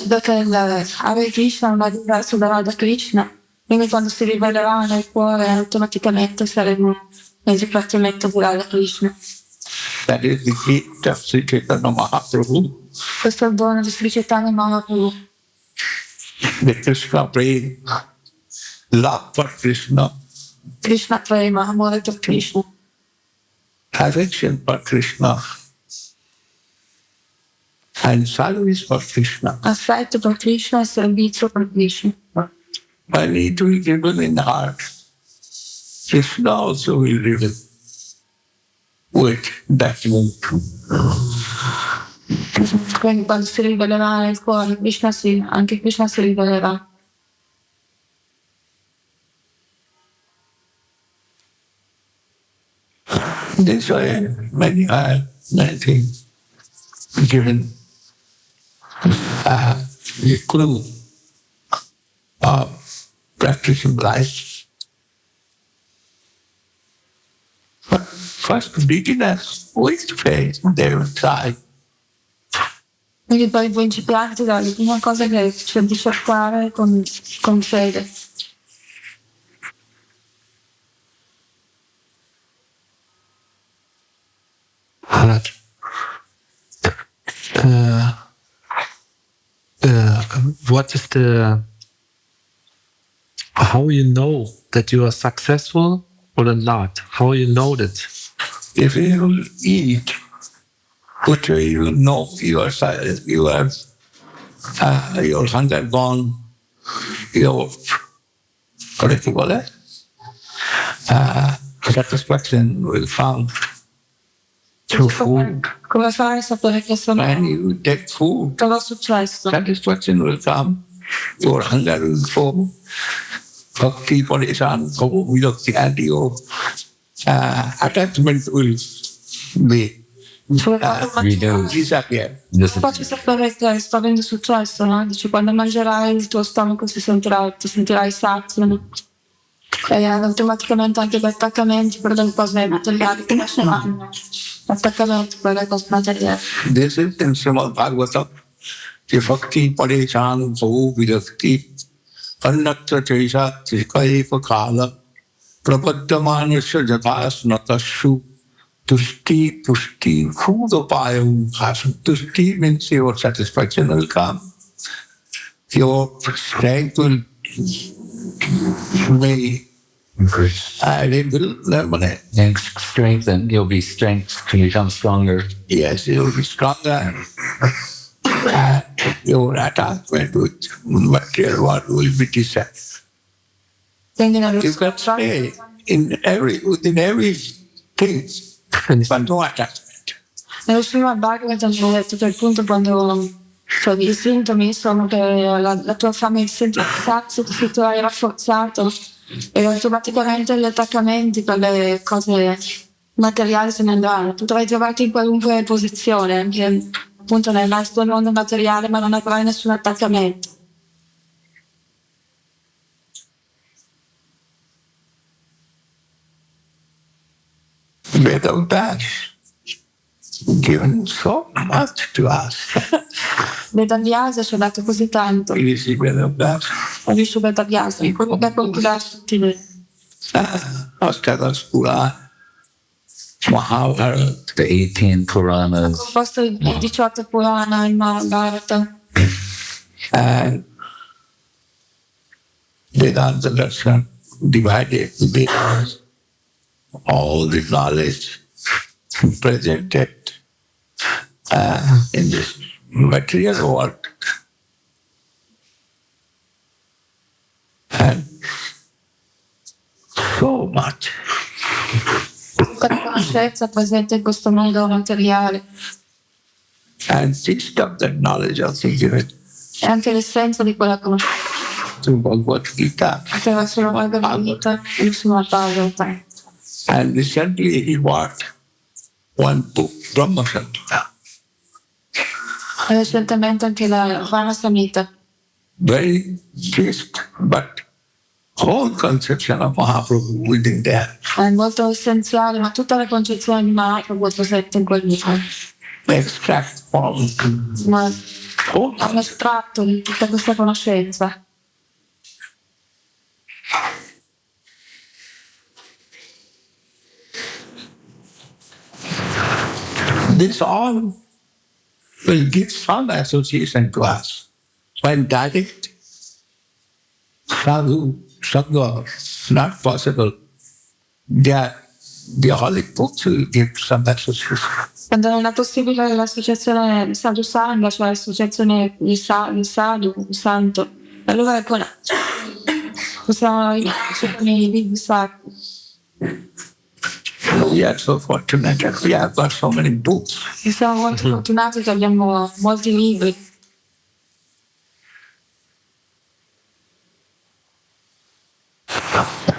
Perché il Hare Krishna non è diverso da Radha Krishna, quindi quando si rivelerà nel cuore automaticamente saremo nel dipartimento di Radha Krishna. That is the gift of Sri Chaitanya Mahaprabhu. Questo è il dono di Sri Chaitanya Mahaprabhu. The Krishna prema, love for Krishna, Krishna prema, amore per Krishna, affection for Krishna, and service for Krishna. affetto per Krishna e servizio per Krishna. When it will reveal in the heart, Krishna also will reveal with that mood. Quindi quando si rivelerà nel cuore, Krishna sì, anche Krishna si rivelerà. This way, many things given the clue of practicing life. But first, beginners with faith, they will try. Quindi per i principianti la prima cosa che c'è di cercare con fede. What is how you know that you are successful or not? How you know that? If you eat, which you know your hunger gone, your what do you call it? Satisfaction will found through food. Come fai a sapere che sono When you take food, cosa è successo? satisfaction will come. Your hunger will fall. Bhakti, parishan, virakti, and your attachment will be disappear. Faccio sapere che sto avendo successo, no? Dici, quando mangerai il tuo stomaco ti sentirai sazio, no? E automaticamente anche gli attaccamenti per le cose materiali che lasceranno. Attaccamenti per le cose materiali. This is in Srimad Bhagavatam. The Bhakti, parishan, virakti, annatra chaisa, trikaiva kala, prapadyamanasya jathasnatashu, tushti, pushti, foodopayam bhasam. Tushti means your satisfaction will come. Your strength will be And it will eliminate. And strengthen. You'll be strength to become stronger. Yes, you'll be stronger. Your attachment with material world will be disappeared. You can stay within every thing, but no attachment. Nello primo Bhagavad hanno detto che il punto quando i sintomi sono che la tua fame di sentire sazio ti trovi rafforzato e automaticamente gli attaccamenti per le cose materiali se ne andranno. Tu dovrai trovarti in qualunque posizione, anche appunto nel resto del mondo materiale, ma non avrai nessun attaccamento. Without that, given so much to us. Vedavyasa ci ha dato così tanto. Without that, Ho visto Vedavyasa, per concludere tutti noi. Oscar Spura, Mahabharata, The 18 Puranas. Composto i 18 Purana, il Mahabharata. and Vedanta Darshan divided between all the knowledge presented in this material world. And so much. Tutta la conoscenza presente in questo mondo materiale. And system that knowledge of the given E anche l'essenza di quella conoscenza. through Bhagavad Gita. Attraverso la Bhagavad Gita e il suo Bhagavata. And recently he bought one book, Brahma Samhita. E recentemente anche la Vana Samhita. Very just, but whole conception of Mahaprabhu within there. È molto essenziale, ma tutta la concezione di Mahaprabhu è presente in quel libro. Extract form. Ma è un estratto di tutta questa conoscenza. This all will give some association to us. When direct sadhu, sangha is not possible, the holy books will give some association. Quando non è possibile l'associazione Sadhu Sangha, cioè l'associazione di Sadhu, un santo, allora possiamo i libri sacri. We are so fortunate that we have got so many books. E siamo molto fortunati che abbiamo molti libri.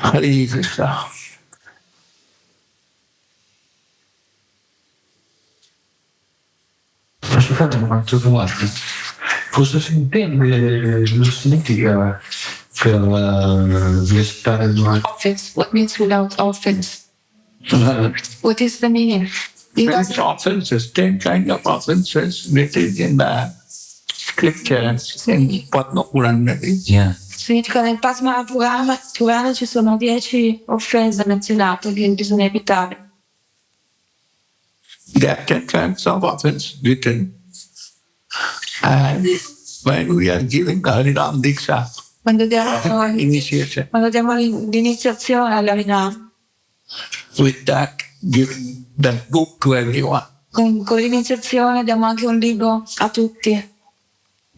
Hare Krishna. Cosa si intende lo significa per vietare Offense. What means without offense? What is the meaning? There's offenses, 10 kind of offenses written in the scriptures in Padma Purana. Yeah. Significa nel Padma Purana ci sono 10 offese menzionate che bisogna evitare. There are 10 kinds of offense written. And when we are giving Harinam Diksha, Quando diamo initiation, l'iniziazione all'Harinam, with that giving that book to everyone, con l'iniziazione diamo anche un libro a tutti.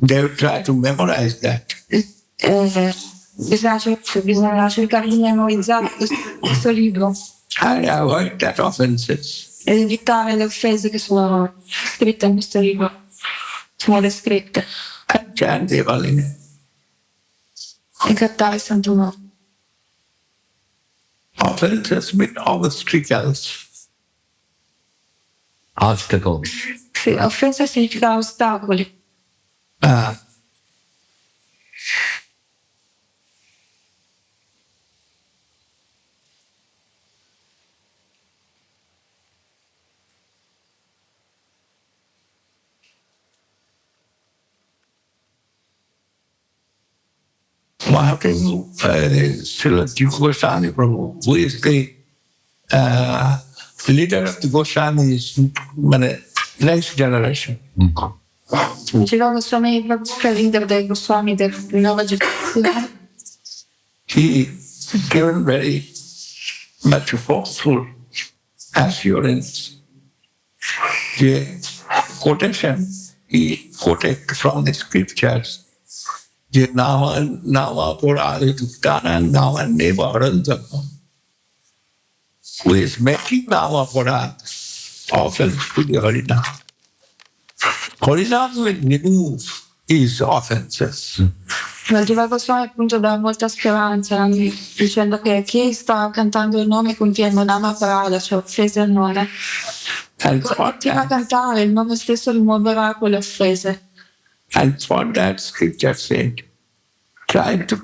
they will try to memorize that. Bisogna cercare di memorizzare questo libro And avoid that offenses. ed evitare le offese che sono scritte in questo libro, sono descritte, And chant the holy name. e cantare il santo nome. Offenses mean obstacles. Obstacles. Sì, offesa significa ostacoli. Mahaprabhu, Srila Goswami Prabhu, who is the leader of the Goswamis, next generation. Diceva Goswami Prabhu, che è il leader dei Goswami della nuova generazione. He given very much forceful assurance. The quotation he quoted from the scriptures, the Nama Purari Duktana Nama Nevaranda, who is making Nama Purari offense to the Harinam. Harinam will remove his offenses. La divagazione appunto dà molta speranza, dicendo che chi sta cantando il nome contiene Nama Parada, cioè offese al nome. Continua a cantare, il nome stesso rimuoverà quelle offese. And for that scripture said, try to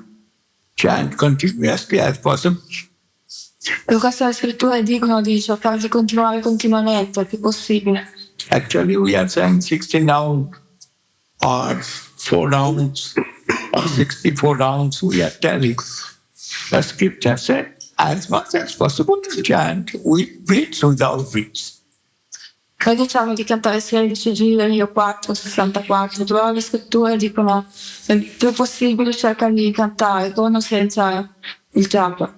chant continuously as possible. Per questo le scritture dicono di cercare di continuare continuamente, il più possibile. Actually, we are saying 60 now or 4 rounds or 64 rounds we are telling. The scripture said, as much as possible to chant with beats without beats. Noi diciamo di cantare 16 giri o 4, 64, però le scritture dicono il più possibile cercare di cantare con o senza il japa.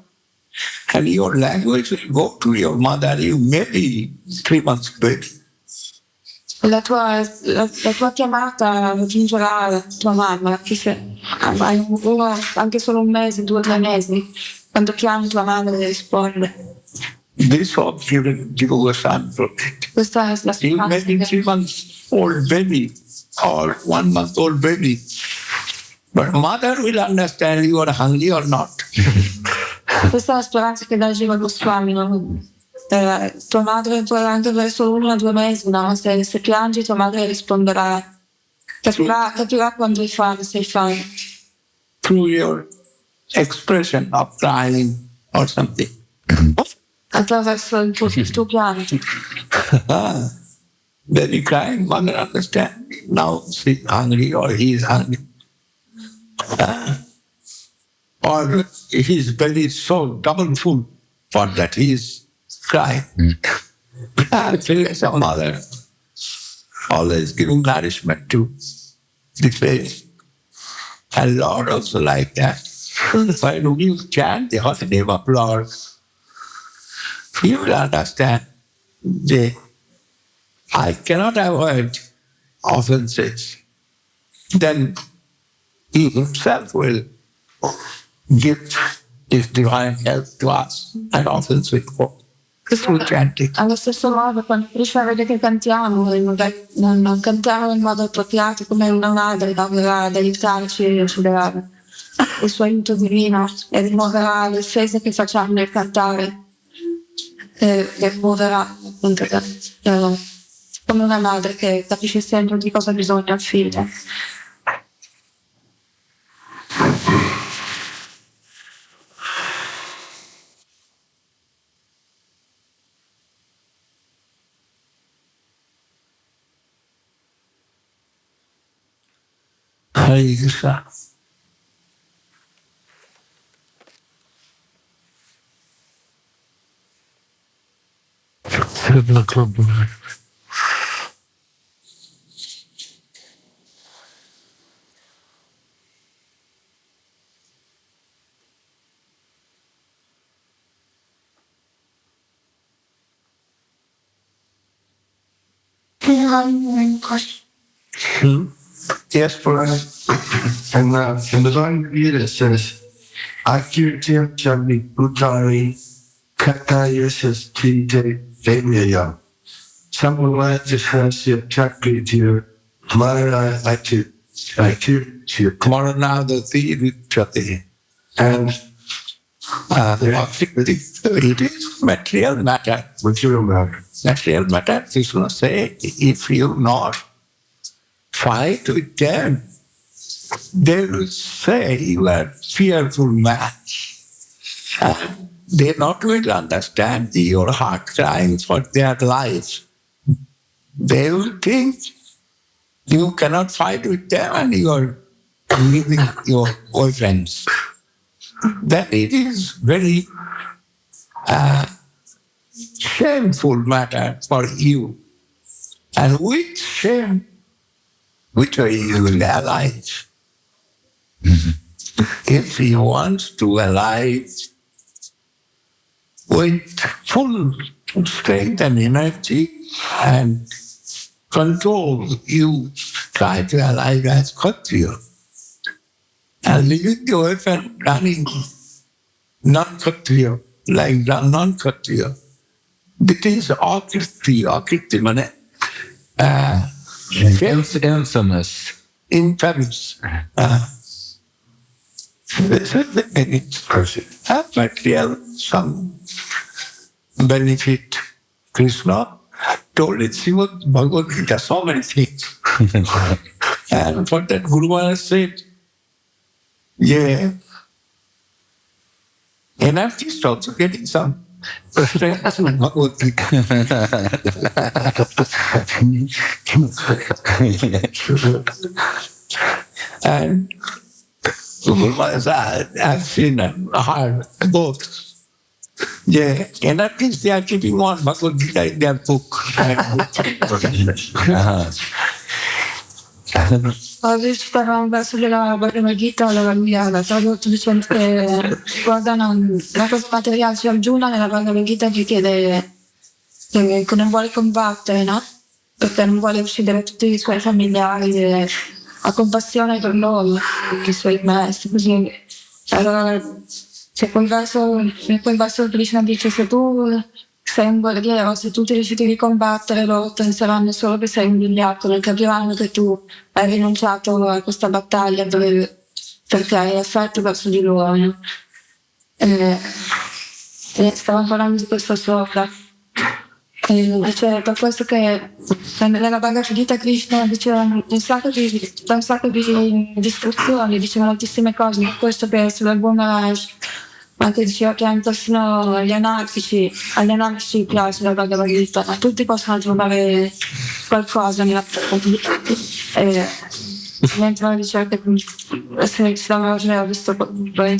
And your language will go to your mother, you may be 3 months baby. La tua chiamata raggiungerà la tua mamma, anche solo un mese, 2 o 3 mesi. Quando chiami tua madre risponde. This was given Goswami protect. Questa è la You may be 3 months old baby or 1 month old baby. But mother will understand you are hungry or not. Questa è la speranza che dà Jiva Goswami. Tua madre può anche avere solo 1 o 2 mesi, no? Se piangi tua madre risponderà. Capirà quando hai fame, sei fame. Through your expression of crying or something. Attraverso il tuo pianto. Then you crying, mother understand. Now she's hungry or he is hungry. Or his belly is so double full for that he is crying. Some mother always giving nourishment to the baby. And Lord also like that. When you chant the holy name of Lord, you will understand I cannot avoid offenses. Then he himself will give his divine help to us and offense will go. Through chanting. Allo stesso modo, quando Krishna vede che cantiamo, non cantiamo in modo appropriato come una madre dovrà aiutarci e aiuterà il suo aiuto divino e rimuoverà le offese che facciamo nel cantare e rimuoverà appunto come una madre che capisce sempre di cosa bisogna al figlio. Hare Krishna. Yes, Prabhupada. And the Divine Gita says, Akirtya Chami Utari Katayasas Tite Devya. Samalajasasya Chakritya Mara Akirtya. Maranadati Vichati. And it is material matter. material matter. Material matter, Krishna say, if you not fight with them, they will say you are fearful man. And they not will understand your heart crying for their lives. They will think you cannot fight with them and you are leaving your boyfriends. Then it is very shameful matter for you. And with shame, which way you will alive. If he wants to alive with full strength and energy and control, you try to alive as Kshatriya. And leaving the earth and running non-Kshatriya, like non-Kshatriya. It is Akirti. Akirti means infamous. infamous. Material, some benefit. Krishna told it, Srimad Bhagavad Gita, so many things. And for that, Guru Maharaj said, yeah, energy is also getting some strength in Bhagavad Gita. And Guru Maharaj, I've seen and heard both. Yeah, anarchists, they are keeping on Bhagavad Gita in their book. Oggi stavamo verso della Bhagavad Gita, la Vangela, tradotto dicendo che guardano la cosa materiale, cioè Arjuna nella Bhagavad Gita che chiede che non vuole combattere, no? Perché non vuole uccidere tutti i suoi familiari, e ha compassione per loro, i suoi maestri, così. Allora c'è quel verso Krishna dice se tu sei un guerriero, se tu ti decidi di combattere, loro penseranno solo che sei un vigliacco, non capiranno che tu hai rinunciato a questa battaglia perché hai affetto verso di loro. No? E stavamo parlando di questo sopra. Cioè, per questo che nella Bhagavad Gita Krishna diceva un sacco di istruzioni, diceva moltissime cose, per questo che Srila B.S. Maharaj anche diceva che anche persino agli anarchici piace la Bhagavad Gita, ma tutti possono trovare qualcosa nella mentre diceva che se aveva visto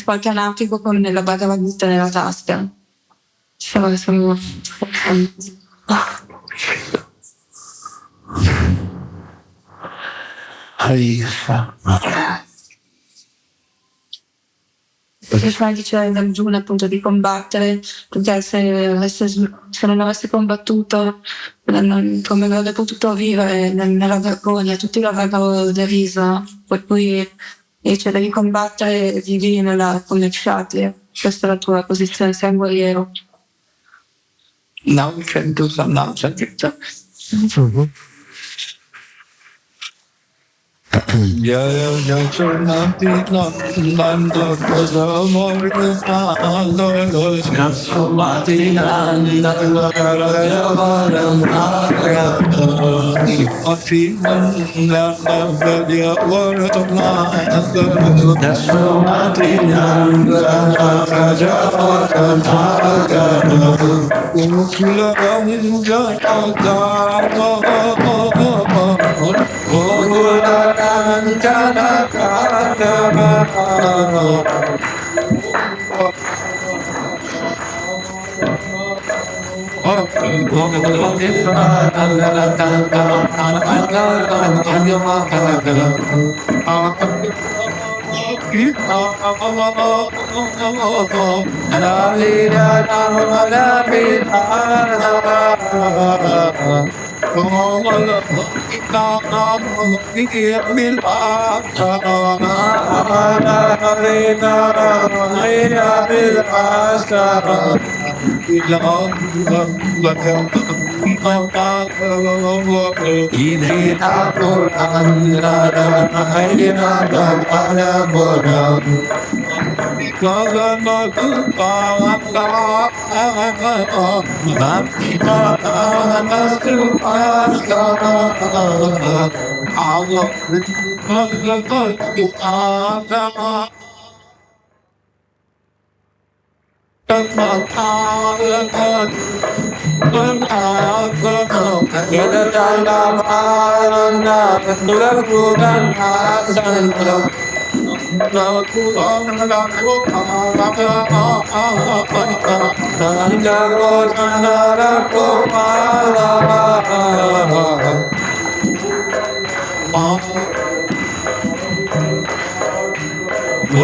qualche anarchico con la Bhagavad Gita nella tasca. Krishna dice Arjuna appunto di combattere, perché se non avesse combattuto come avrebbe potuto vivere nella vergogna, tutti l'avrebbero deriso, per cui dice devi combattere e vivi come Kshatriya, questa è la tua posizione, sei un guerriero. Now we can do some non-Sankirtan. Jaya Jachanati Nanda Prasamorgananda Jasmati Nanda Rajavaram Ati Nanda Vadyavaram Jasmati Nanda Rajavaram Ukulam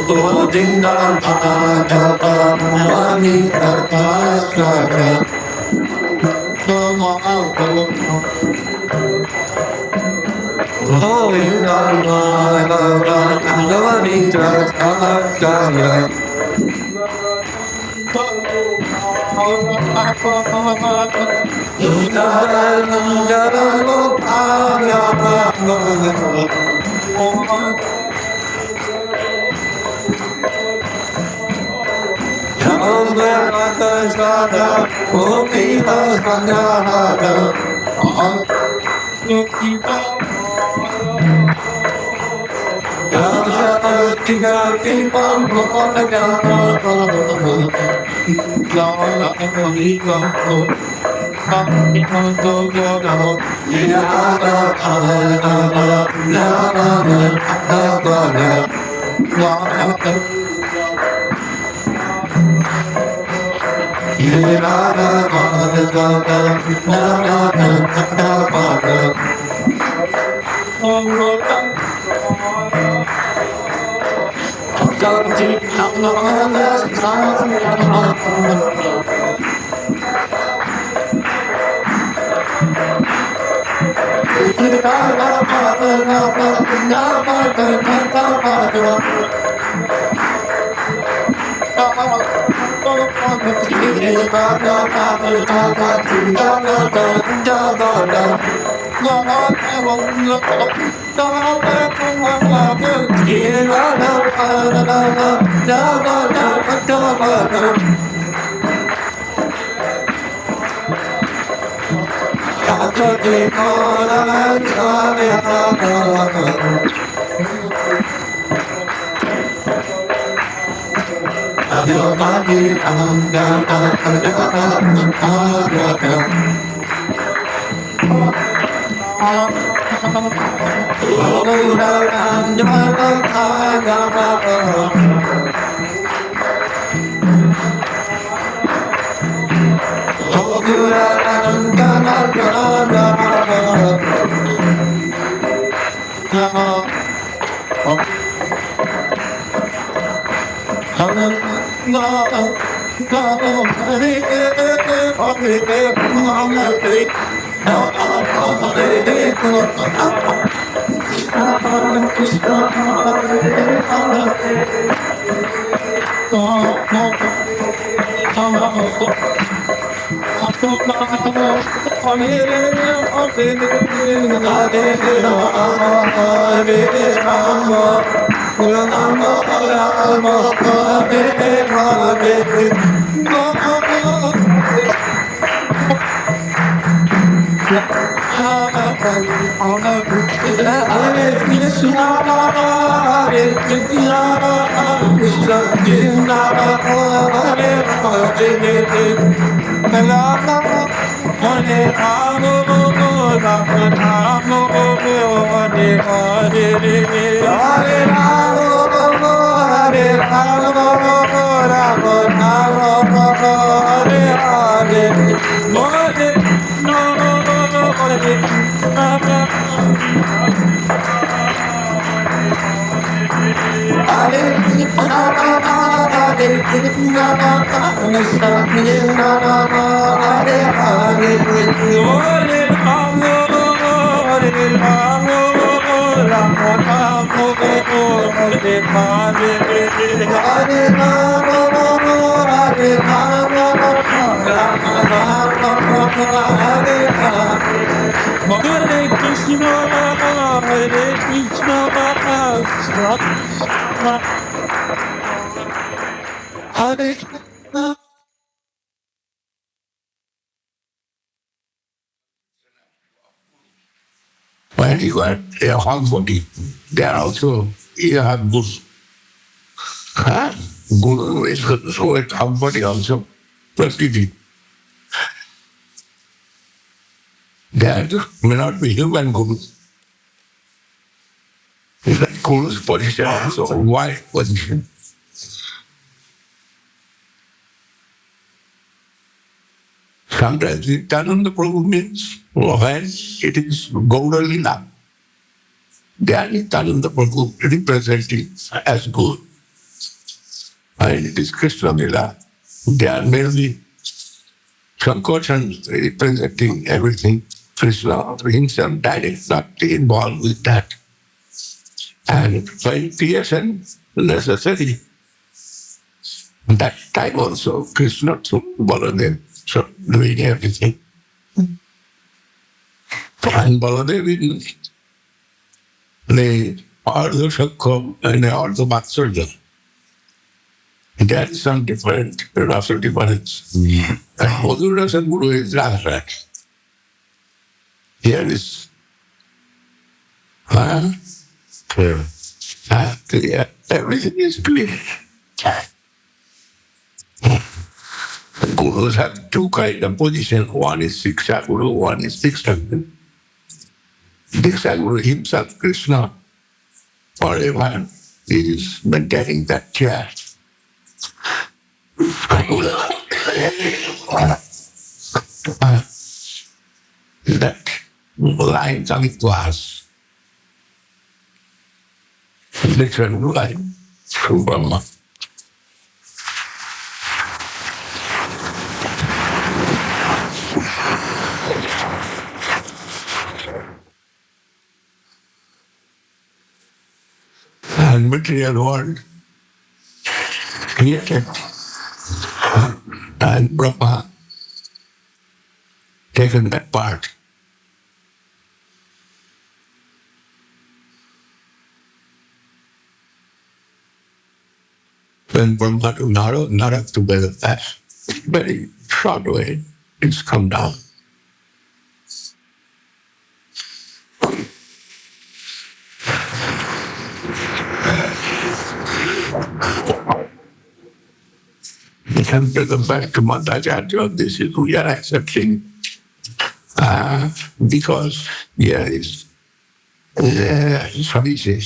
When you are a harmony, there also you have good. Huh? Guru is so at harmony also. Prakriti. There may not be human guru. That guru's position is a wide position. Sometimes Nityananda Prabhu means when it is Gaura Lila. They are Nityananda Prabhu representing as Guru. and it is Krishna Lila. They are merely concoctions representing everything. Krishna himself direct, not involved with that. And by creation necessary, that time also Krishna took Baladev, so doing everything. And Baladev they also Shakam and they also Matsurja. There is some different, racial difference. And Madhura Sadguru is Rasa. Here is clear. Clear. Everything is clear. Gurus have two kinds of positions. One is Siksha Guru, one is Diksha Guru. Diksha Guru himself, Krishna, forever is maintaining that chair. That line coming to us. Different line from Brahma. And material world created and Brahma taken that part. When Brahma to Nara together, that's very short way, it's come down. We can bring them back to Madhacharya. This is we are accepting because there is Swadeshi.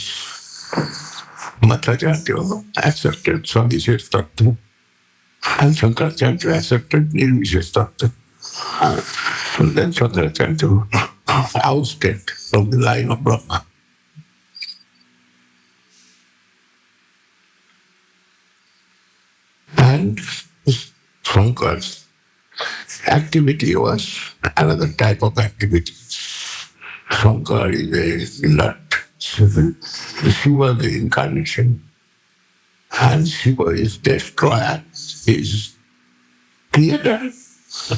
Madhacharya accepted Swadeshi Tattva and Shankaracharya accepted Nirvishesh Tattva. And then Shankaracharya ousted from the line of Brahma. And Shankar's activity was another type of activity. Shankar is a lot. Shiva the incarnation. And Shiva is destroyer, is creator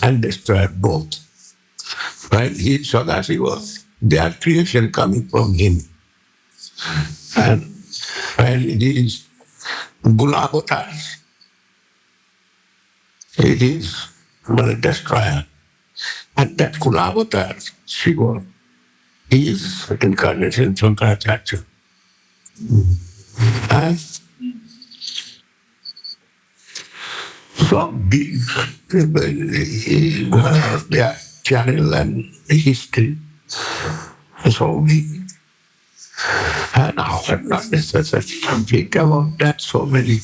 and destroyer both. Right? He is Sadashiva. They are creation coming from him. And he is Guna-avatar. It is the destroyer. And that Guna-avatar, Shiva, is incarnation Shankaracharya. And so big, their channel and history. So big. And now I'm not necessarily think about that so many.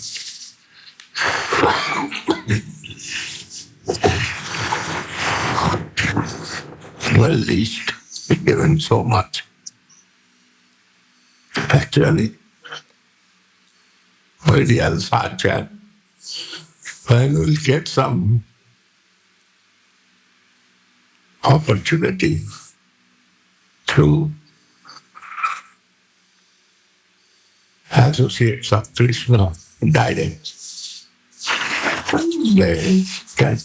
Well, at least given so much. Actually, for the other side, when we get some opportunity to associate of Krishna direct, they can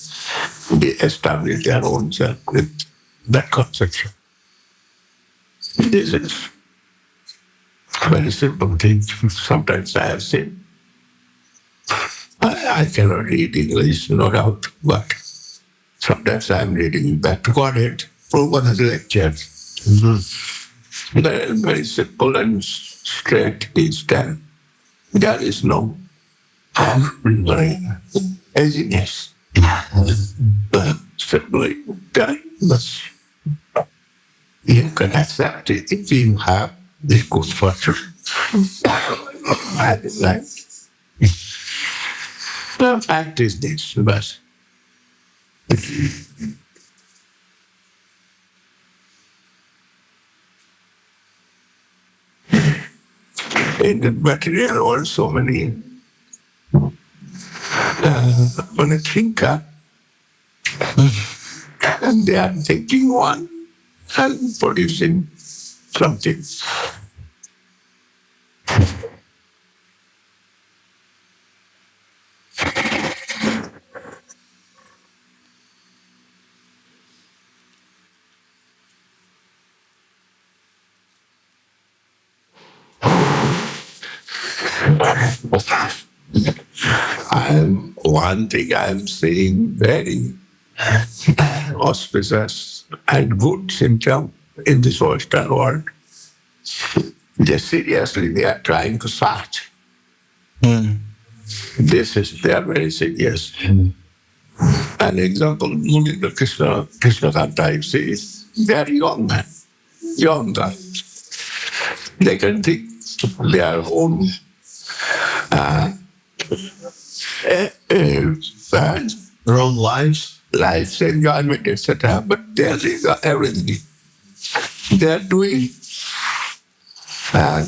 establish their own self with that conception. This is very simple thing. Sometimes I have seen. I cannot read English, no doubt, but sometimes I'm reading that Godhead for one of the lectures. They're very simple and straight each time. There is no edginess. Simply, you can accept it if you have this good fortune. Like, the fact is this, but in the material world, so many on a thinker, and they are taking one and producing something. One thing I'm seeing very auspicious and good symptom in this Western world. They are trying to search. They are very serious. An example, Munindra Krishna Kanta says, they are young guys. They can think their own Wrong lives. lives, enjoyment, etc. But they are everything. They are doing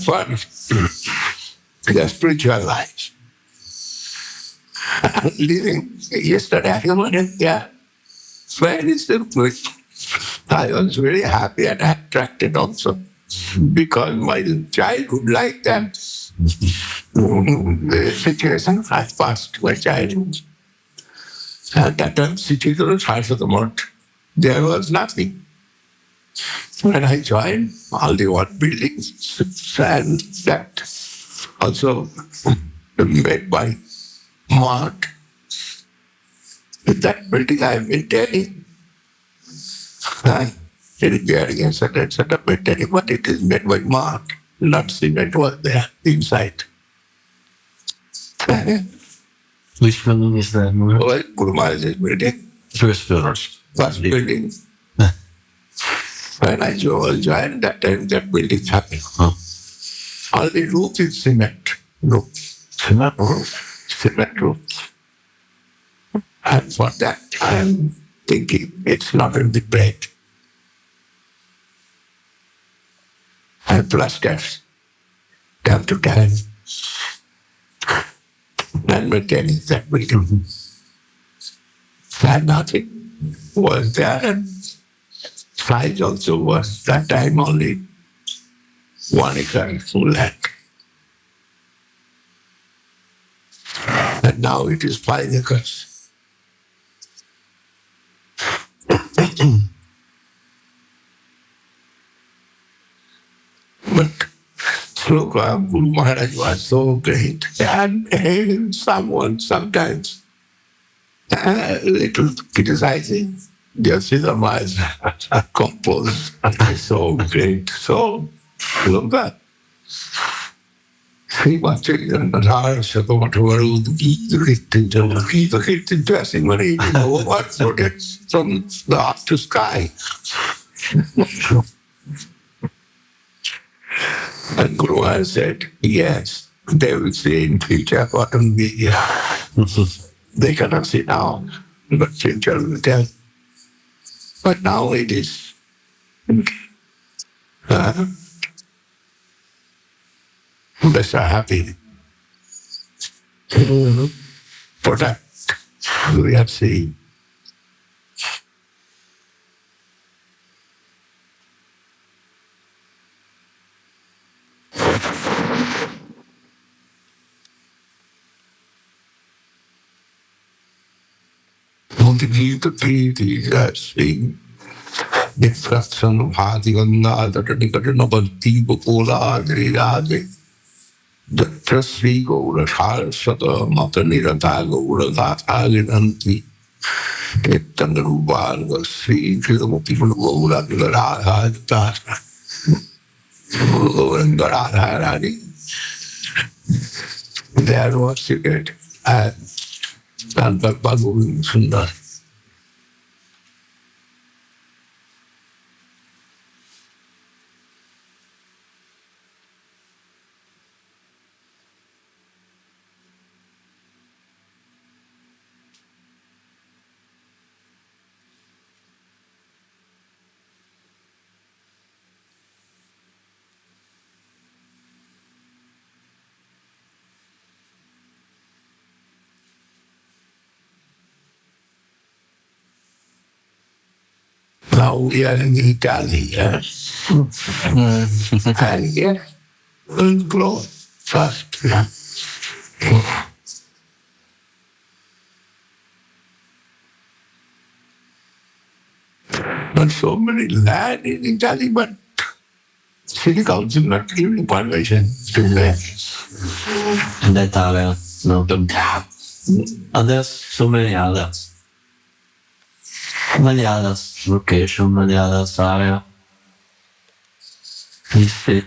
for their spiritual life. Living yesterday, I went there very simply. I was very happy and attracted also because my childhood like that. The situation I passed my childhood. At that time, city was half of the month. There was nothing. When I joined, all the old buildings and that also made by Mark. That building I am maintaining, repairing, etc., maintaining, but it is made by Mark, not cement was there inside. Which building is that? Well, Guru Maharaj's building, First building. first building. When I joined, that time that building happened. All the roof is cement roof. Cement Cement roof. And for that, I'm thinking it's not in the bread. And plus gas, down to 10. And maintaining that building. And nothing was there. And size also was that time only 1 acre full land. And now it is 5 acres. But Sloka Guru Maharaj was so great. And someone sometimes a little criticizing their cinemas composed. So great. So Sloka. He was taking the house of what were the dressing when he what for it from the earth to sky. And Guru Maharaj said, yes, they will see in future what will be here. They cannot see now, but future will tell. But now it is. They are happy. For that, we have seen. Seeing instruction of Hadigana, the Nicotinabati, Bukola, Adri, the Trustee Gola, Sata, Matanira Tago, Aginanti, Ketangaruban, the sea, the people who go like the Radha, and the Radha, there was it, and the Bagu Sundar. Now we are in Italy, and we'll grow fast. But so many land in Italy, but city council not giving permission to land. In that area, no. And there's so many others. Many others location, many others area. You see.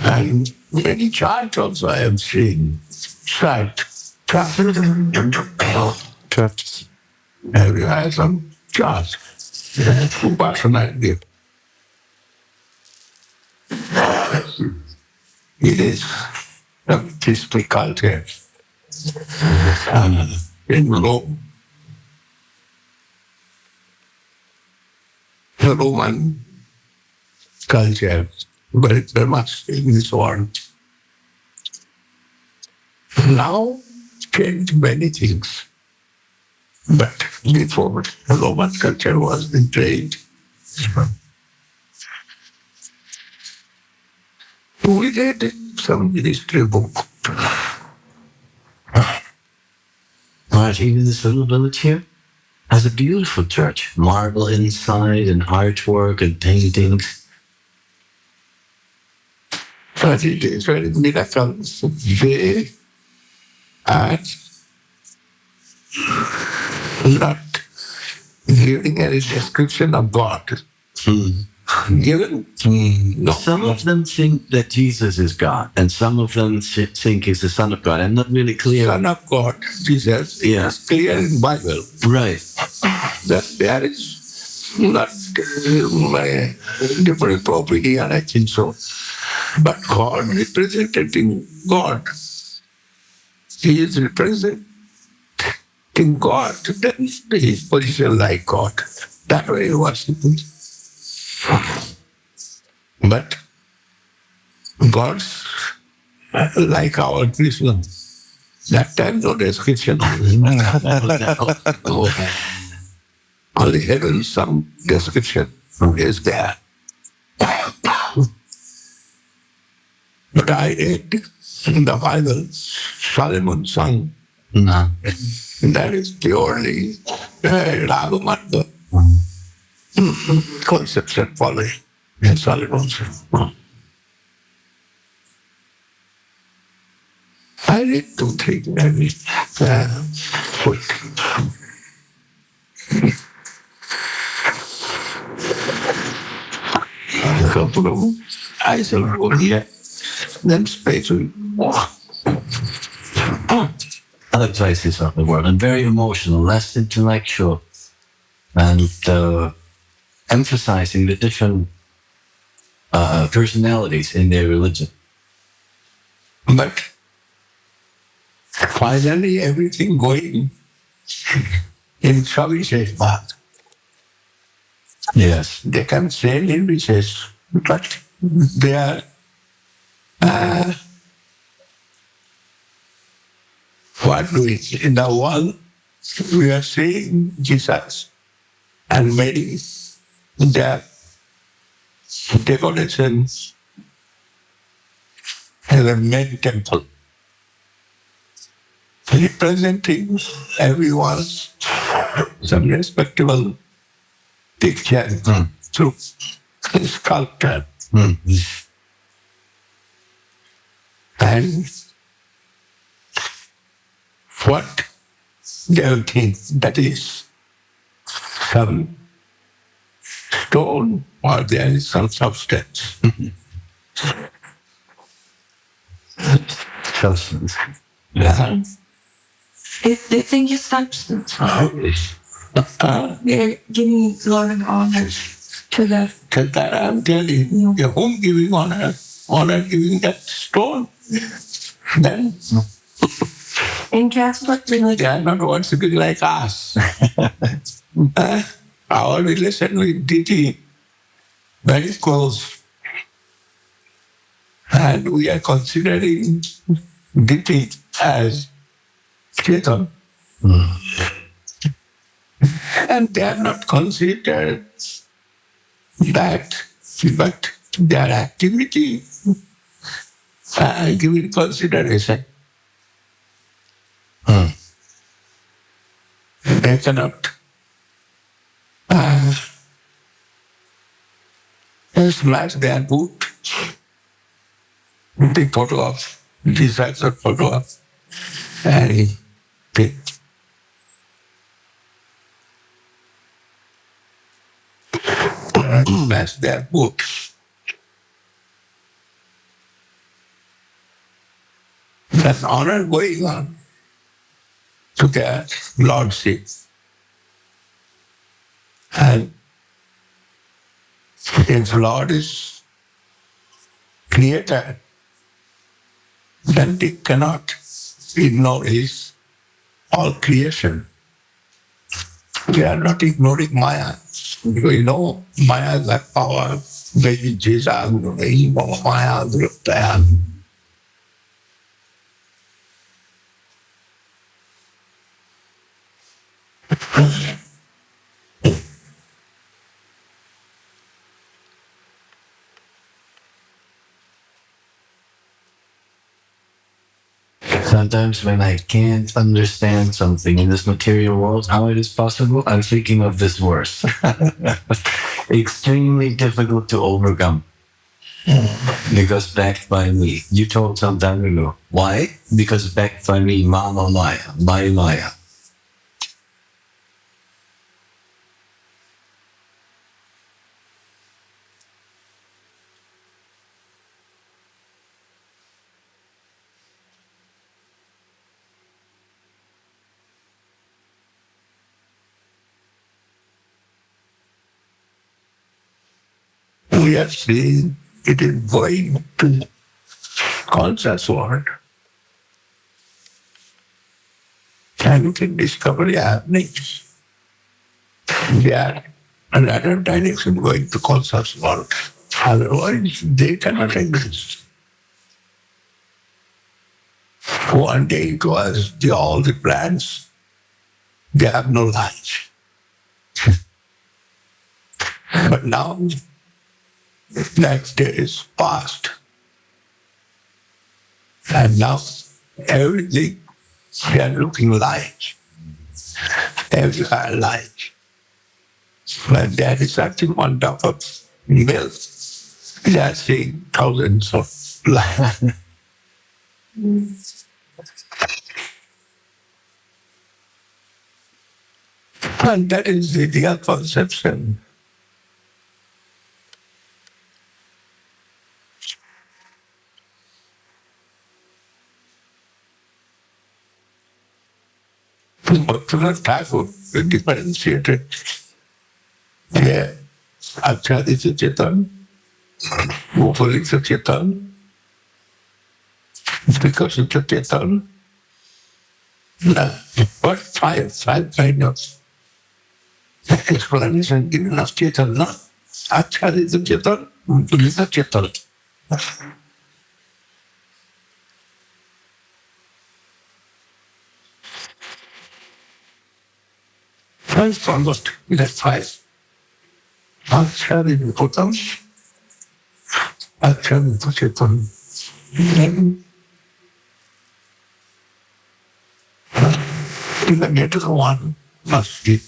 And many charts also I have seen. Churches. Every has some charts. Personality. It is a history culture. In Rome, the Roman culture, very much in this world. Now, changed many things. But before, the Roman culture was in trade. We read some history book. Right, even this little village here has a beautiful church. Marble inside and artwork and paintings. But it is very miraculous. They are not giving any description of God. Given no. Some of them think that Jesus is God, and some of them think he's the Son of God. I'm not really clear. Son of God, Jesus, Yeah. is clear in Bible Right. that there is not different opinion, I think so. But God representing God. He is representing God, then his position like God. That way he was. But God's like our Krishna. That time no description. Only heaven some description is there. But I read in the Bible, Solomon's son. That is purely Raghumatva conception following in Solomon's son. I read 2-3 very quick. I said, oh yeah, then spiritually. Other places of the world, and very emotional, less intellectual, and emphasizing the different personalities in their religion. But finally, everything going in Shavishesh path. Yes. They can say in Vishesh, but they are what we in the world we are seeing Jesus and many their decorations as a main temple, representing everyone's some respectable picture through sculpture. And what they think that is some stone or there is some substance. Substance. Yeah. They think it's substance. They're giving glory and honor to the. I'm telling you, whom giving honor? honor giving that stone, then In che aspetto they are not going to be like us. Our relation with Diti very close. And we are considering Diti as Chetan. And they are not considered that, but their activity given consideration. They cannot smash their boot with the photo of disaster photo of and they smash their boot. There's honor going on to their lordship. And if Lord is creator, then they cannot ignore his all creation. We are not ignoring Maya. We know Maya is that power, very Jesus, Maya, Sometimes when I can't understand something in this material world, how it is possible, I'm thinking of this verse. Extremely difficult to overcome because backed by me. You told some time ago. Why? Because backed by me, Mama Maya, my Maya. we are seeing it is going to conscious world. And we can discover happening. They are another direction going to conscious world. Otherwise, they cannot exist. One day it was all the plants, they have no life. But now, that day is past. And now, everything, they are looking like. Everywhere like. But there is something on top of milk. They are seeing thousands of life. And that is the real conception. Bhaktivinoda Thakur differentiated. Yeah, Acharya is a Chetan, Gopal is a Chetan, because it's a Chetan. But five kind of explanation given of Chetan. No? Acharya is a Chetan, Gopal is a Chetan. I forgot that five. Acharya is Chetan, Acharya is a Chetan. Even get to the one must be.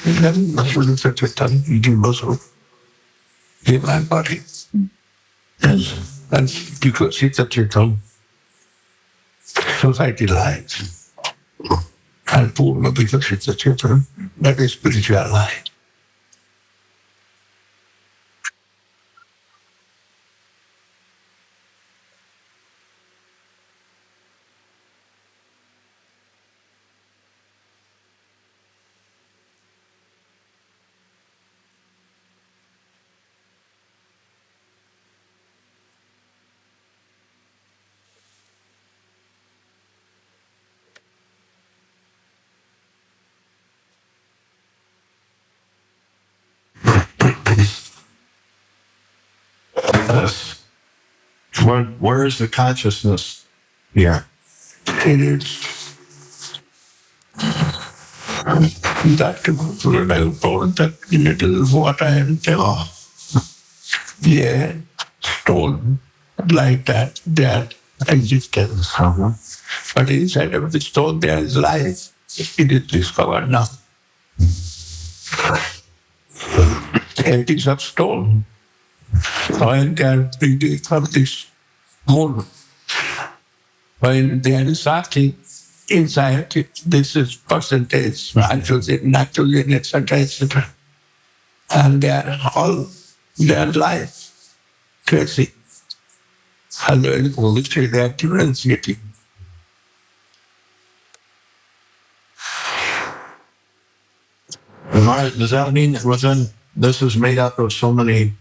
Then must be such a ton, eating also in my body. Yes. And because it's such a ton, society lies. And Purna because it's such a ton, that is spiritual lie. Yes. Where is the consciousness here? It is that that it is what I am telling. Yeah, stone like that, that existence. But inside of the stone there is life. It is discovered now. It is of stone. When they are thinking of this moon, when they are starting inside it, this is percentage, nitrogen, etc., etc. And they are all their life, crazy. And literally they are differentiating. Does that mean that within this is made up of so many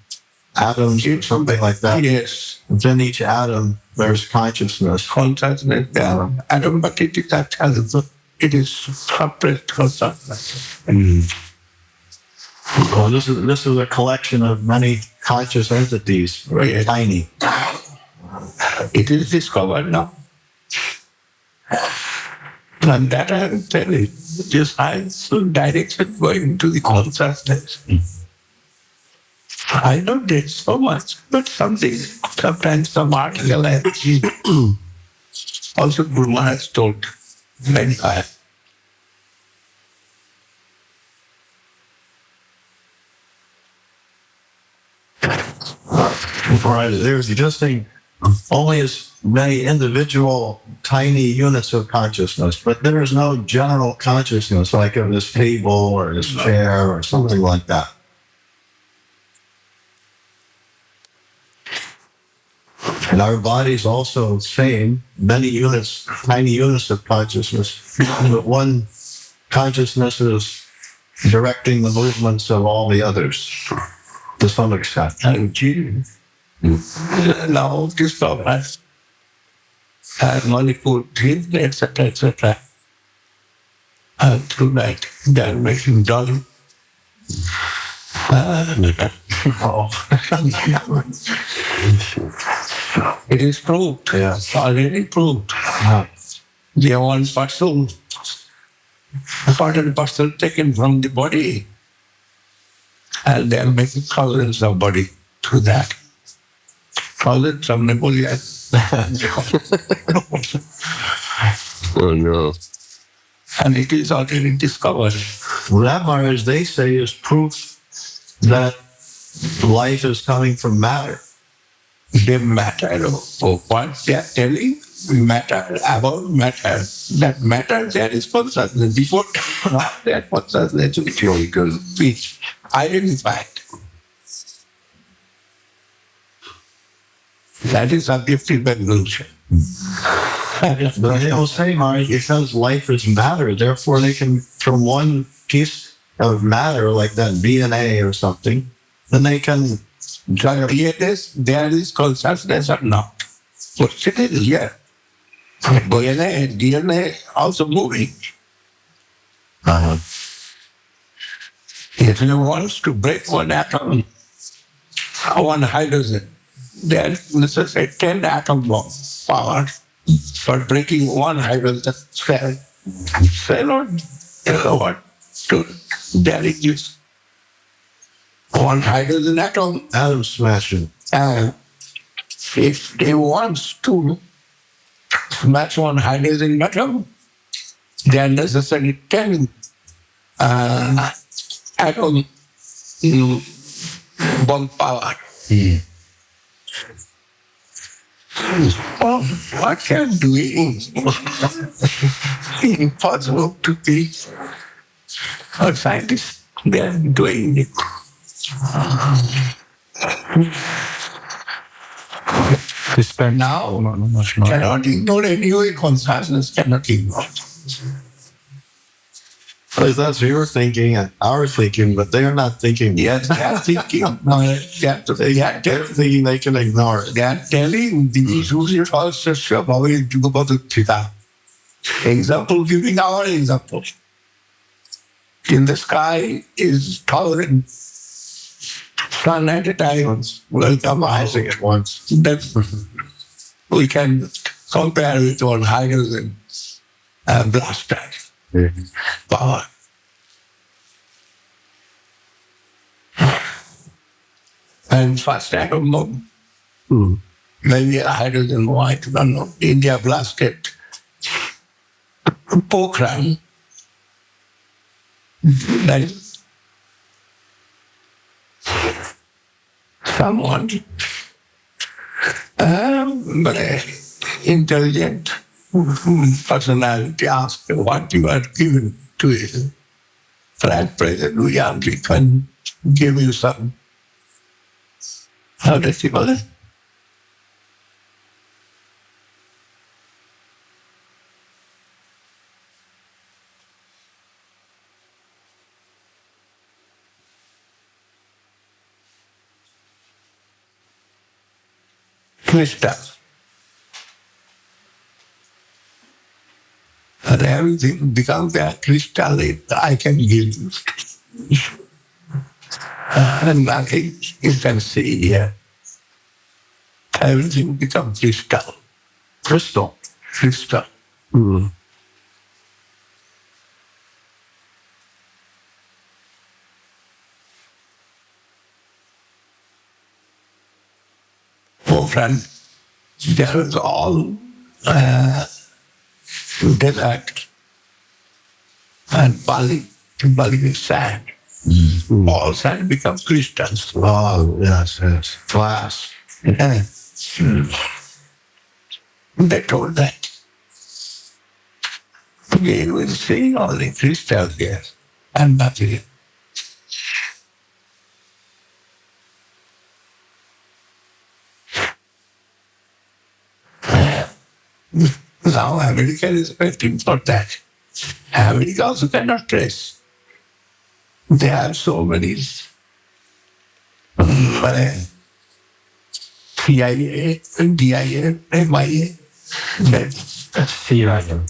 atoms or something like that? Yes. Within each atom, there's consciousness. Consciousness, atom, but it is actually, it is separate consciousness. Well, this is a collection of many conscious entities, very tiny. It is discovered now. And that I am telling, just science direction going to the consciousness. I know there's so much, but sometimes some article I read, also Guru Maharaj told many times. Right, there's just saying only as many individual tiny units of consciousness, but there is no general consciousness like of this table or this chair or something like that. And our body's also the same, many units, tiny units of consciousness, but one consciousness is directing the movements of all the others to some extent. Now discovered molecule, etc., etc. And through that, they are making dolly. It is proved. Yeah. Already proved. They are one parcel, part and parcel taken from the body. And they are making thousands of body through that. Thousands of Napoleon. Oh no. And it is already discovered. Well, that, Maharaj, they say, is proof that life is coming from matter. The matter of what they are telling, matter about matter. That matter, there is consciousness. Before that consciousness, which identified. That is objective evolution. But they will say, Maharaj, because life is matter, therefore they can, from one piece of matter, like that DNA or something, then they can... There is consciousness or not. But it is here. DNA also moving. If you want to break one atom, one hydrogen, there is necessary 10 atom bomb power for breaking one hydrogen cell. Cell or what? There is just one hydrogen atom. Atom smashing. If they want to smash one hydrogen atom, there are necessary 10 atom bomb power. Well, what can we do? Impossible to be a scientist. They are doing it. Now, cannot ignore anyway, consciousness cannot ignore. Well, that's your thinking and our thinking, but they are not thinking. Yes, they are thinking. They're thinking they can ignore it. They are telling the issues also how we do about the example, giving our example. In the sky is sun at a time will come rising at once. Then we can compare it on hydrogen and blast power. And first atom bomb, maybe a hydrogen bomb, I don't know. India blasted Pokhran. Then someone very intelligent personality asked what you are given to his friend President William, we can give you some. How does he call it? Crystal. And everything becomes that crystal I can give you. And nothing you can see here. Everything becomes crystal. Crystal. Crystal. Oh, friend, there is all desert and Bali is sand. All sand becomes crystals. Oh, yes, yes. Glass. They told that. We will see only crystal here and nothing. Now America is waiting for that. America also cannot trace. They have so many CIA, DIA, MIA. CIA.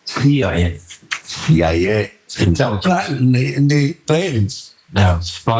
CIA. CIA. It's a plan in the planes. Yeah, spy